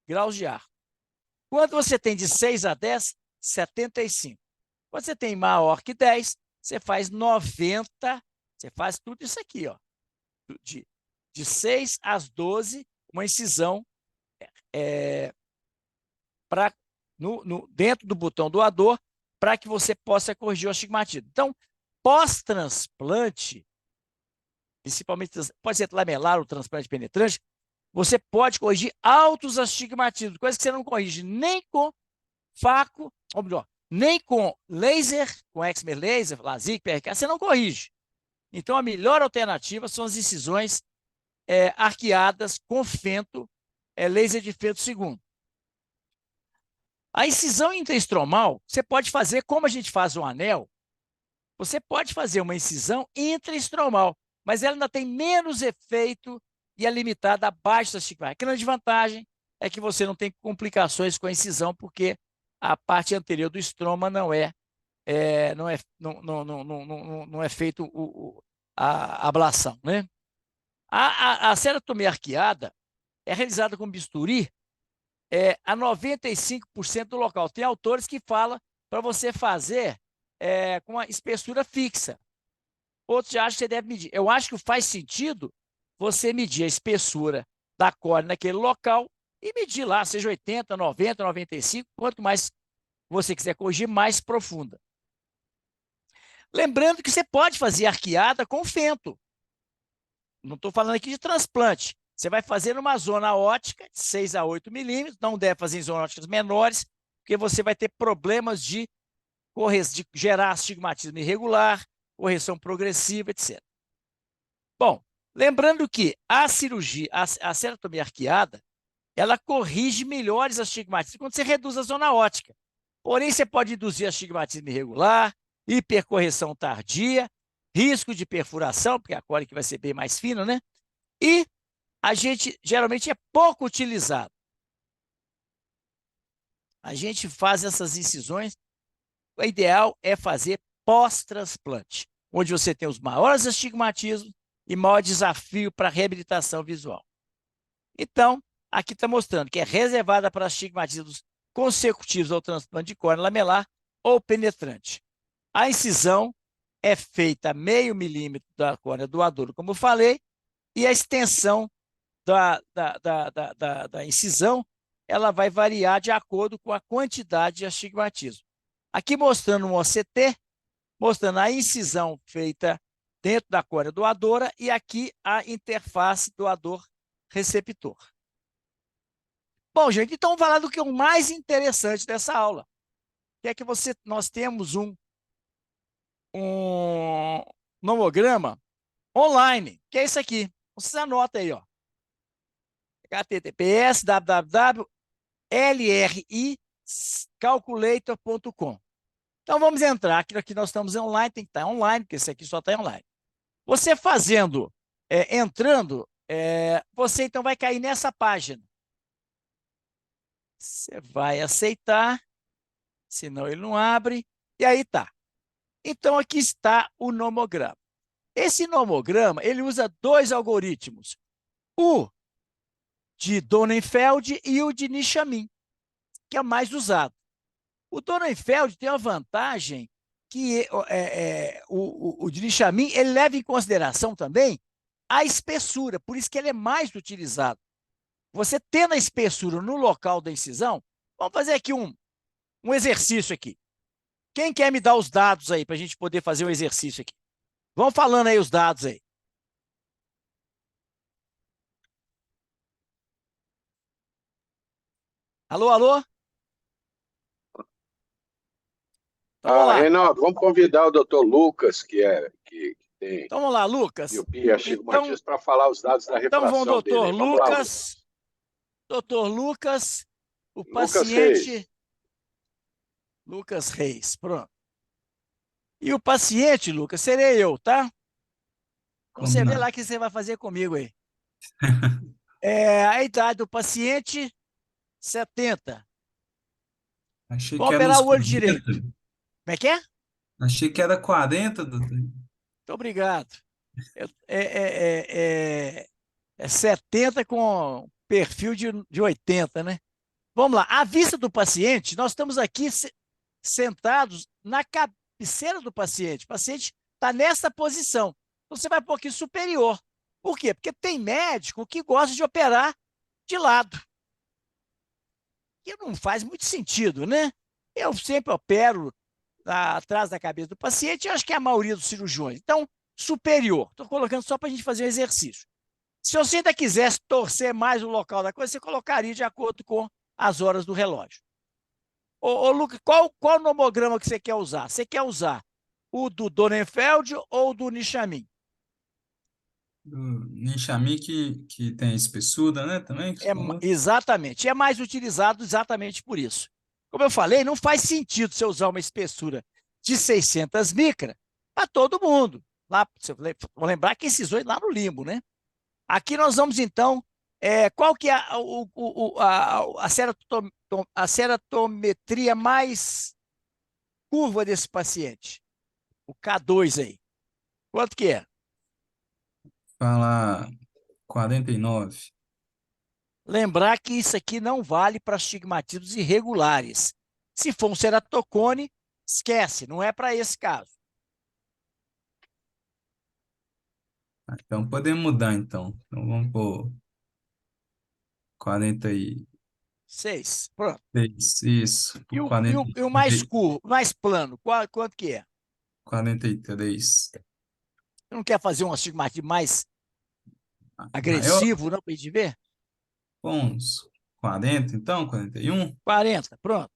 graus de arco. Quando você tem de 6 a 10, 75. Quando você tem maior que 10, você faz 90, você faz tudo isso aqui, ó. De 6 às 12, uma incisão dentro do botão doador, para que você possa corrigir o astigmatismo. Então, pós-transplante, principalmente, pode ser lamelar ou transplante penetrante, você pode corrigir altos astigmatismos, coisa que você não corrige nem com faco, ou melhor, nem com laser, com excimer laser, LASIK, PRK, você não corrige. Então, a melhor alternativa são as incisões arqueadas com fento, laser de fento segundo. A incisão intraestromal, você pode fazer, como a gente faz um anel, você pode fazer uma incisão intraestromal, mas ela ainda tem menos efeito e é limitada abaixo da estigma. A grande vantagem é que você não tem complicações com a incisão, porque a parte anterior do estroma não é feito a ablação, né? A cerotomia arqueada é realizada com bisturi a 95% do local. Tem autores que falam para você fazer com uma espessura fixa. Outros já acham que você deve medir. Eu acho que faz sentido você medir a espessura da córnea naquele local e medir lá, seja 80, 90, 95, quanto mais você quiser corrigir, mais profunda. Lembrando que você pode fazer arqueada com fento. Não estou falando aqui de transplante. Você vai fazer numa zona ótica de 6 a 8 milímetros, não deve fazer em zonas óticas menores, porque você vai ter problemas de gerar astigmatismo irregular, correção progressiva, etc. Bom, lembrando que a cirurgia, a cerotomia arqueada, ela corrige melhores astigmatismos quando você reduz a zona ótica. Porém, você pode induzir astigmatismo irregular, hipercorreção tardia, risco de perfuração, porque a cólica vai ser bem mais fina, né? E a gente geralmente é pouco utilizado. A gente faz essas incisões, o ideal é fazer pós-transplante, onde você tem os maiores astigmatismos e maior desafio para a reabilitação visual. Então, aqui está mostrando que é reservada para astigmatismos consecutivos ao transplante de córnea lamelar ou penetrante. A incisão é feita a meio milímetro da córnea doadora, como eu falei, e a extensão da incisão ela vai variar de acordo com a quantidade de astigmatismo. Aqui mostrando um OCT, mostrando a incisão feita dentro da córnea doadora e aqui a interface doador-receptor. Bom, gente, então vamos falar do que é o mais interessante dessa aula, que é que nós temos um nomograma online, que é isso aqui. Vocês anotam aí, ó. https://lricalculator.com. Então, vamos entrar. Aqui nós estamos online, tem que estar online, porque esse aqui só está online. Você fazendo, entrando, você então vai cair nessa página. Você vai aceitar, senão ele não abre, e aí tá. Então, aqui está o nomograma. Esse nomograma, ele usa dois algoritmos. O de Donnenfeld e o de Nichamin, que é o mais usado. O Donnenfeld tem uma vantagem que o de Nichamin, ele leva em consideração também a espessura, por isso que ele é mais utilizado. Você tendo a espessura no local da incisão, vamos fazer aqui um exercício aqui. Quem quer me dar os dados aí para a gente poder fazer um exercício aqui? Vão falando aí os dados aí. Alô, alô? Então, vamos lá. Reinaldo, vamos convidar o doutor Lucas, que tem Então, vamos lá, Lucas. miopia e astigmatismo, para falar os dados da Então, refração vamos, doutor dele. Lucas. Doutor Lucas, o Lucas paciente... Reis. Lucas Reis, pronto. E o paciente, Lucas, serei eu, tá? Então, você vê lá o que você vai fazer comigo aí. A idade do paciente, 70. Achei Vamos que era operar uns o olho 40. direito. Como é que é? Achei que era 40, doutor. Muito obrigado. É 70 com perfil de 80, né? Vamos lá. À vista do paciente, nós estamos aqui sentados na cabeceira do paciente. O paciente está nessa posição. Então, você vai um pouquinho superior. Por quê? Porque tem médico que gosta de operar de lado. Que não faz muito sentido, né? Eu sempre opero atrás da cabeça do paciente, eu acho que é a maioria dos cirurgiões. Então, superior. Estou colocando só para a gente fazer um exercício. Se você ainda quisesse torcer mais o local da coisa, você colocaria de acordo com as horas do relógio. Ô Lucas, qual nomograma que você quer usar? Você quer usar o do Donnenfeld ou o do Nichamin? Do Nichamin que tem espessura, né? Também. Exatamente. É mais utilizado exatamente por isso. Como eu falei, não faz sentido você usar uma espessura de 600 micras para todo mundo. Vou lembrar que incisões lá no limbo, né? Aqui nós vamos, então, qual que é a ceratometria mais curva desse paciente? O K2 aí. Quanto que é? Fala 49. Lembrar que isso aqui não vale para astigmatismos irregulares. Se for um ceratocone, esquece, não é para esse caso. Então, podemos mudar, então. Então, vamos por 46, 6. Pronto. isso, E por o mais curvo, mais plano, quanto que é? 43. Você não quer fazer um astigmatismo mais Maior, agressivo, não, para a gente ver? uns 40, então, 41. 40, pronto.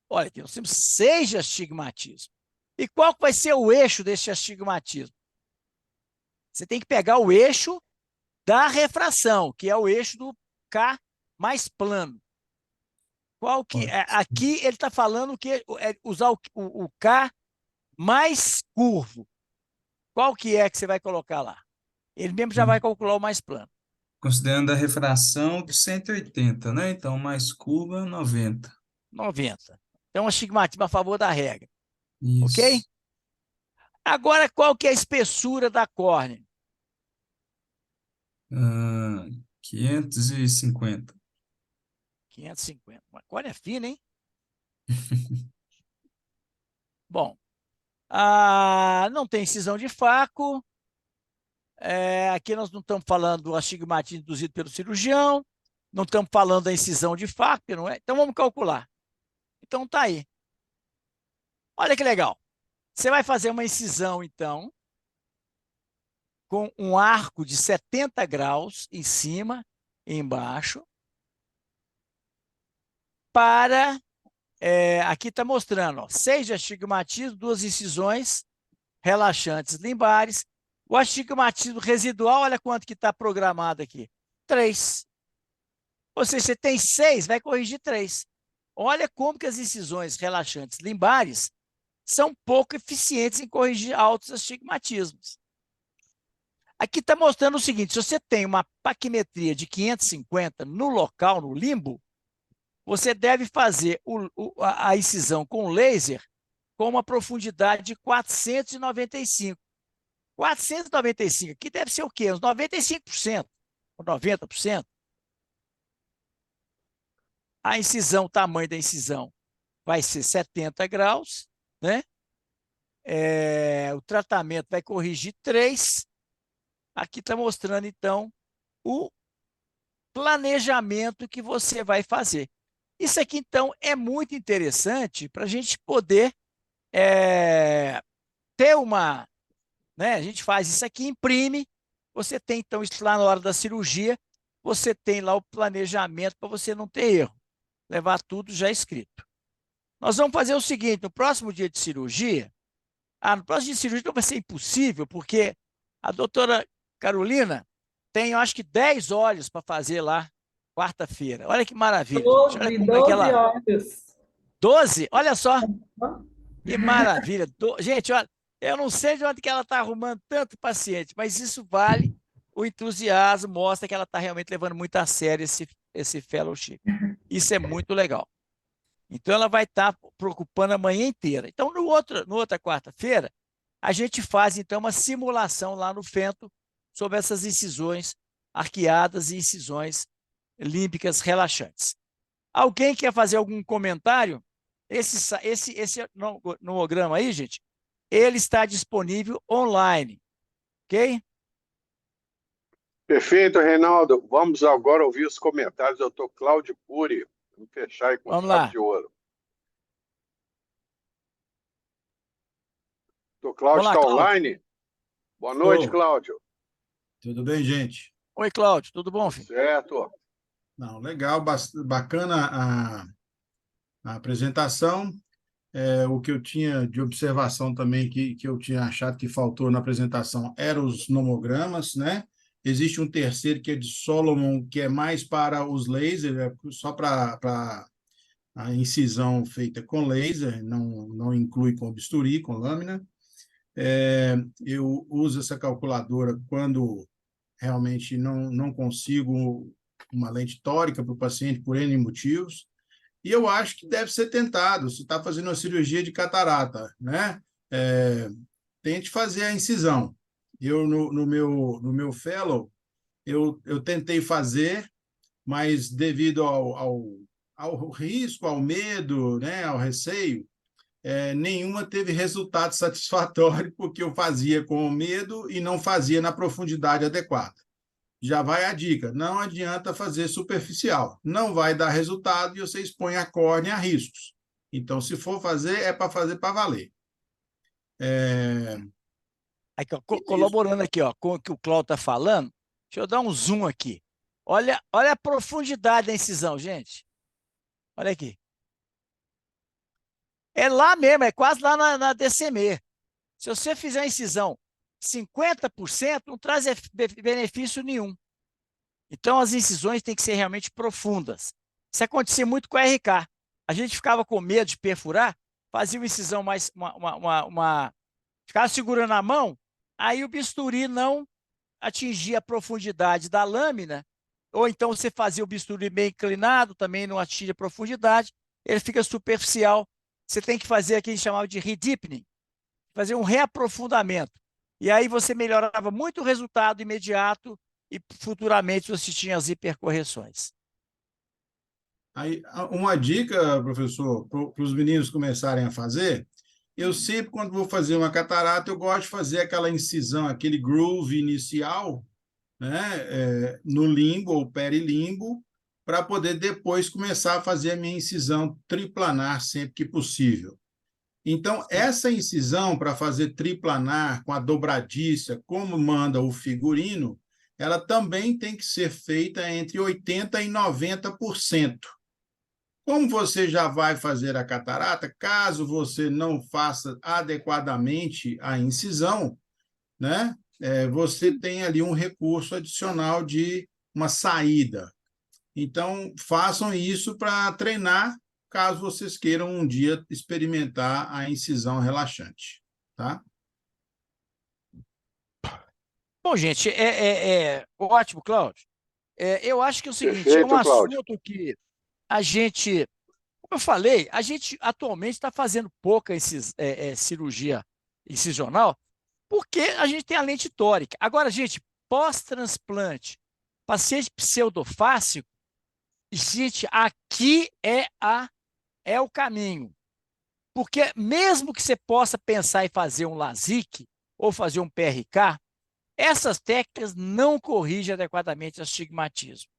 Olha aqui, nós temos 6 de astigmatismo. E qual que vai ser o eixo desse astigmatismo? Você tem que pegar o eixo da refração, que é o eixo do K mais plano. Qual que é? Aqui ele está falando que é usar o K mais curvo. Qual que é que você vai colocar lá? Ele mesmo já vai calcular o mais plano. Considerando a refração de 180, né? Então, mais curva, 90. 90. Então, astigmatismo a favor da regra. Ok? Isso. Agora, qual que é a espessura da córnea? 550. 550. Uma córnea fina, hein? Bom, não tem incisão de Faco. Aqui nós não estamos falando do astigmatismo induzido pelo cirurgião. Não estamos falando da incisão de Faco, não é? Então, vamos calcular. Então, tá aí. Olha que legal. Você vai fazer uma incisão, então, com um arco de 70 graus em cima e embaixo, para, aqui está mostrando, ó, 6 de astigmatismo, 2 incisões relaxantes limbares. O astigmatismo residual, olha quanto que está programado aqui, 3. Ou seja, você tem 6, vai corrigir 3. Olha como que as incisões relaxantes limbares são pouco eficientes em corrigir altos astigmatismos. Aqui está mostrando o seguinte, se você tem uma paquimetria de 550 no local, no limbo, você deve fazer a incisão com laser com uma profundidade de 495. 495 aqui deve ser o quê? Uns 95%, ou 90%. A incisão, o tamanho da incisão vai ser 70 graus, né? O tratamento vai corrigir 3. Aqui está mostrando, então, o planejamento que você vai fazer. Isso aqui, então, é muito interessante para a gente poder ter uma... Né? A gente faz isso aqui, imprime, você tem, então, isso lá na hora da cirurgia, você tem lá o planejamento para você não ter erro, levar tudo já escrito. Nós vamos fazer o seguinte, no próximo dia de cirurgia, no próximo dia de cirurgia não vai ser impossível, porque a doutora Carolina tem, eu acho que 10 olhos para fazer lá, quarta-feira. Olha que maravilha, gente. Olha como é que 12 ela... olhos. 12? Olha só. Que maravilha. Gente, olha, eu não sei de onde que ela está arrumando tanto paciente, mas isso vale o entusiasmo, mostra que ela está realmente levando muito a sério esse fellowship. Isso é muito legal. Então, ela vai estar preocupando a manhã inteira. Então, no outra quarta-feira, a gente faz, então, uma simulação lá no Fento sobre essas incisões arqueadas e incisões límbicas relaxantes. Alguém quer fazer algum comentário? Esse nomograma aí, gente, ele está disponível online, ok? Perfeito, Reinaldo. Vamos agora ouvir os comentários do Dr. Cláudio Cury. Vamos fechar aí com Vamos chave lá. de ouro. Dr. Cláudio está online? Boa noite, Cláudio. Tudo bem, gente? Oi, Cláudio, tudo bom, filho? Certo. Não, legal, bacana a apresentação. O que eu tinha de observação também, que eu tinha achado que faltou na apresentação, eram os nomogramas, né? Existe um terceiro que é de Solomon, que é mais para os lasers, só para a incisão feita com laser, não inclui com bisturi, com lâmina. Eu uso essa calculadora quando realmente não consigo uma lente tórica para o paciente por N motivos, e eu acho que deve ser tentado, se está fazendo uma cirurgia de catarata, né? Tente fazer a incisão. Eu, no meu fellow, eu tentei fazer, mas devido ao risco, ao medo, né, ao receio, nenhuma teve resultado satisfatório, porque eu fazia com medo e não fazia na profundidade adequada. Já vai a dica, não adianta fazer superficial, não vai dar resultado e você expõe a córnea a riscos. Então, se for fazer, é para fazer para valer. Aqui, ó, colaborando aqui, ó, com o que o Cláudio está falando, deixa eu dar um zoom aqui. Olha a profundidade da incisão, gente. Olha aqui. É lá mesmo, é quase lá na DCM. Se você fizer a incisão 50%, não traz benefício nenhum. Então, as incisões têm que ser realmente profundas. Isso acontecia muito com a RK. A gente ficava com medo de perfurar, fazia uma incisão mais... ficava segurando a mão, aí o bisturi não atingia a profundidade da lâmina, ou então você fazia o bisturi bem inclinado, também não atinge a profundidade, ele fica superficial. Você tem que fazer o que a gente chamava de redeepening, fazer um reaprofundamento. E aí você melhorava muito o resultado imediato e futuramente você tinha as hipercorreções. Aí, uma dica, professor, para os meninos começarem a fazer, eu sempre, quando vou fazer uma catarata, eu gosto de fazer aquela incisão, aquele groove inicial, né, no limbo ou perilimbo, para poder depois começar a fazer a minha incisão triplanar sempre que possível. Então, essa incisão para fazer triplanar com a dobradiça, como manda o figurino, ela também tem que ser feita entre 80% e 90%. Como você já vai fazer a catarata, caso você não faça adequadamente a incisão, né, você tem ali um recurso adicional de uma saída. Então, façam isso para treinar, caso vocês queiram um dia experimentar a incisão relaxante, tá? Bom, gente, ótimo, Cláudio. Eu acho que é o seguinte, é Perfeito, um Cláudio. assunto que a gente, como eu falei, a gente atualmente está fazendo pouca cirurgia incisional, porque a gente tem a lente tórica. Agora, gente, pós-transplante, paciente pseudofácico, gente, aqui é o caminho. Porque mesmo que você possa pensar em fazer um LASIK ou fazer um PRK, essas técnicas não corrigem adequadamente o astigmatismo.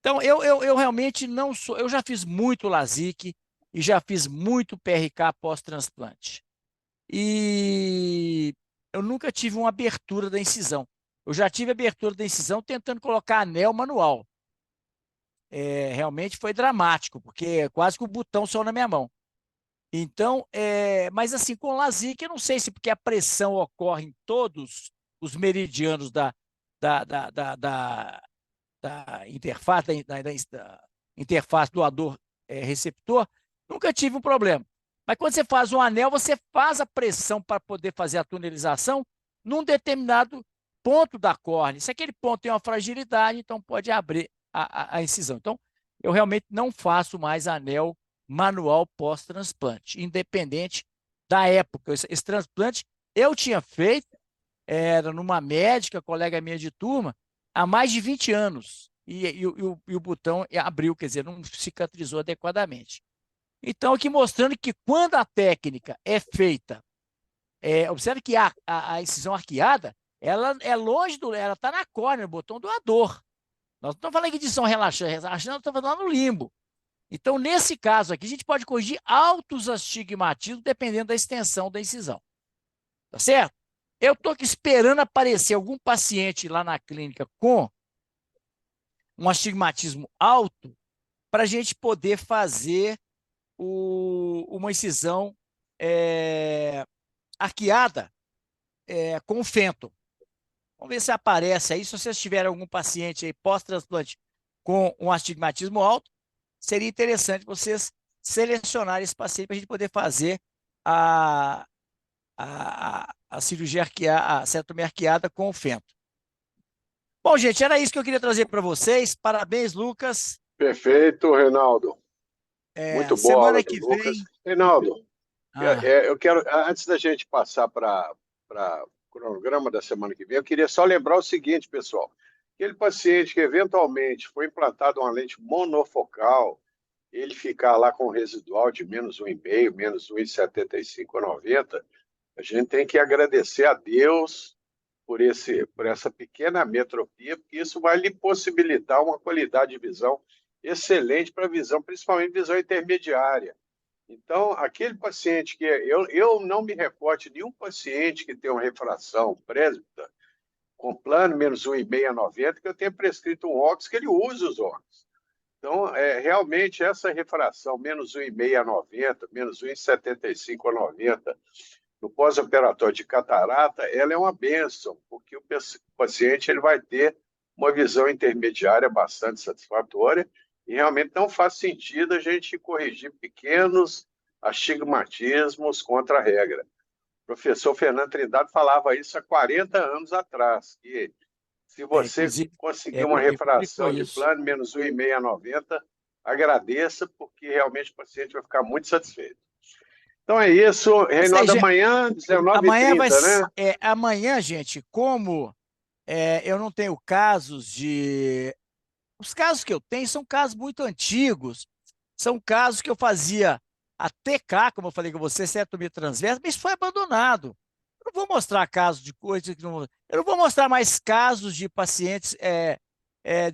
Então, eu realmente não sou... Eu já fiz muito LASIK e já fiz muito PRK pós-transplante. E eu nunca tive uma abertura da incisão. Eu já tive abertura da incisão tentando colocar anel manual. Realmente foi dramático, porque quase que o botão saiu na minha mão. Então, mas assim, com LASIK, eu não sei se porque a pressão ocorre em todos os meridianos da interface, da interface doador-receptor, nunca tive um problema. Mas quando você faz um anel, você faz a pressão para poder fazer a tunelização num determinado ponto da córnea. Se aquele ponto tem uma fragilidade, então pode abrir a incisão. Então, eu realmente não faço mais anel manual pós-transplante, independente da época. Esse transplante eu tinha feito, era numa médica, colega minha de turma, há mais de 20 anos. E o botão abriu, quer dizer, não cicatrizou adequadamente. Então, aqui mostrando que quando a técnica é feita, observe que a incisão arqueada, ela é longe ela está na córnea, no botão doador. Nós não estamos falando aqui de incisão relaxante, nós estamos falando lá no limbo. Então, nesse caso aqui, a gente pode corrigir altos astigmatismos dependendo da extensão da incisão. Tá certo? Eu estou aqui esperando aparecer algum paciente lá na clínica com um astigmatismo alto para a gente poder fazer uma incisão arqueada com o Fenton. Vamos ver se aparece aí. Se vocês tiverem algum paciente aí pós-transplante com um astigmatismo alto, seria interessante vocês selecionarem esse paciente para a gente poder fazer a cirurgia arqueada, a cerectomia arqueada com o Fenton. Bom, gente, era isso que eu queria trazer para vocês. Parabéns, Lucas. Perfeito, Reinaldo. Muito boa semana aula do que Lucas. vem. Reinaldo, eu quero, antes da gente passar para o cronograma da semana que vem, eu queria só lembrar o seguinte, pessoal. Aquele paciente que eventualmente foi implantado uma lente monofocal ele ficar lá com residual de menos 1,5, menos 1,75/90, a gente tem que agradecer a Deus por essa pequena metropia, porque isso vai lhe possibilitar uma qualidade de visão excelente para a visão, principalmente visão intermediária. Então, aquele paciente que... Eu não me recordo de nenhum paciente que tem uma refração presbita com plano menos 1,5/90, que eu tenha prescrito um óculos, que ele usa os óculos. Então, realmente, essa refração menos 1,5/90, menos 1,75/90, no pós-operatório de catarata, ela é uma bênção, porque o paciente ele vai ter uma visão intermediária bastante satisfatória, e realmente não faz sentido a gente corrigir pequenos astigmatismos contra a regra. O professor Fernando Trindade falava isso há 40 anos atrás, que se você conseguir uma refração de plano menos 1,5/90, agradeça, porque realmente o paciente vai ficar muito satisfeito. Então é isso, Reinaldo, amanhã, 19h30, né? Amanhã, gente, como eu não tenho casos de... Os casos que eu tenho são casos muito antigos, são casos que eu fazia a TK, como eu falei com você, cetomia transversa, mas isso foi abandonado. Eu não vou mostrar casos de coisas que não... Eu não vou mostrar mais casos de pacientes,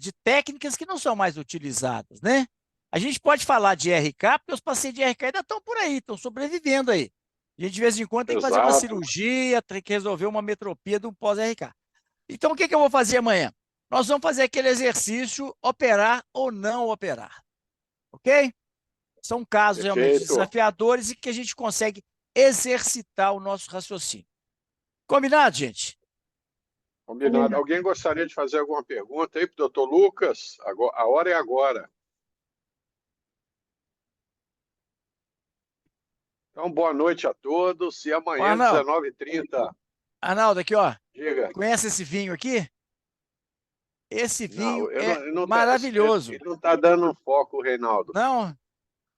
de técnicas que não são mais utilizadas, né? A gente pode falar de RK, porque os pacientes de RK ainda estão por aí, estão sobrevivendo aí. A gente, de vez em quando, tem que fazer uma cirurgia, tem que resolver uma metropia do pós-RK. Então, o que eu vou fazer amanhã? Nós vamos fazer aquele exercício, operar ou não operar. Ok? São casos realmente desafiadores e que a gente consegue exercitar o nosso raciocínio. Combinado, gente? Combinado. Alguém gostaria de fazer alguma pergunta aí para o doutor Lucas? A hora é agora. Então, boa noite a todos e amanhã, 19h30. Arnaldo, aqui, ó. Diga. Conhece esse vinho aqui? Esse vinho não, maravilhoso. Ele não está dando foco, Reinaldo. Não?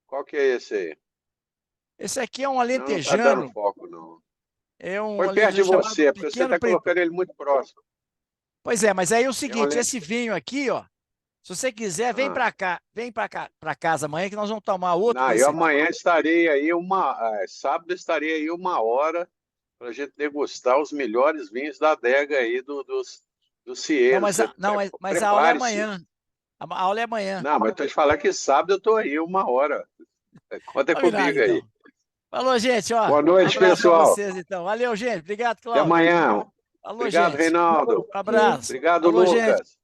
Qual que é esse aí? Esse aqui é um alentejano. Não está dando foco, não. É um Põe perto de você, porque você está colocando ele muito próximo. Pois é, mas aí é o seguinte, esse vinho aqui, ó, se você quiser, vem para cá, para casa amanhã que nós vamos tomar outro. Não, eu amanhã estarei aí sábado estarei aí 1 hora para a gente degustar os melhores vinhos da adega aí do Cielo. Mas a aula é amanhã. A aula é amanhã. Não, mas estou te falando que sábado eu estou aí 1 hora. Conta comigo aí. Então. Falou, gente. Ó, boa noite, pessoal. Vocês, então. Valeu, gente. Obrigado, Cláudio. Até amanhã. Falou, obrigado, gente. Reinaldo. Um abraço. Obrigado, falou, Lucas. Gente.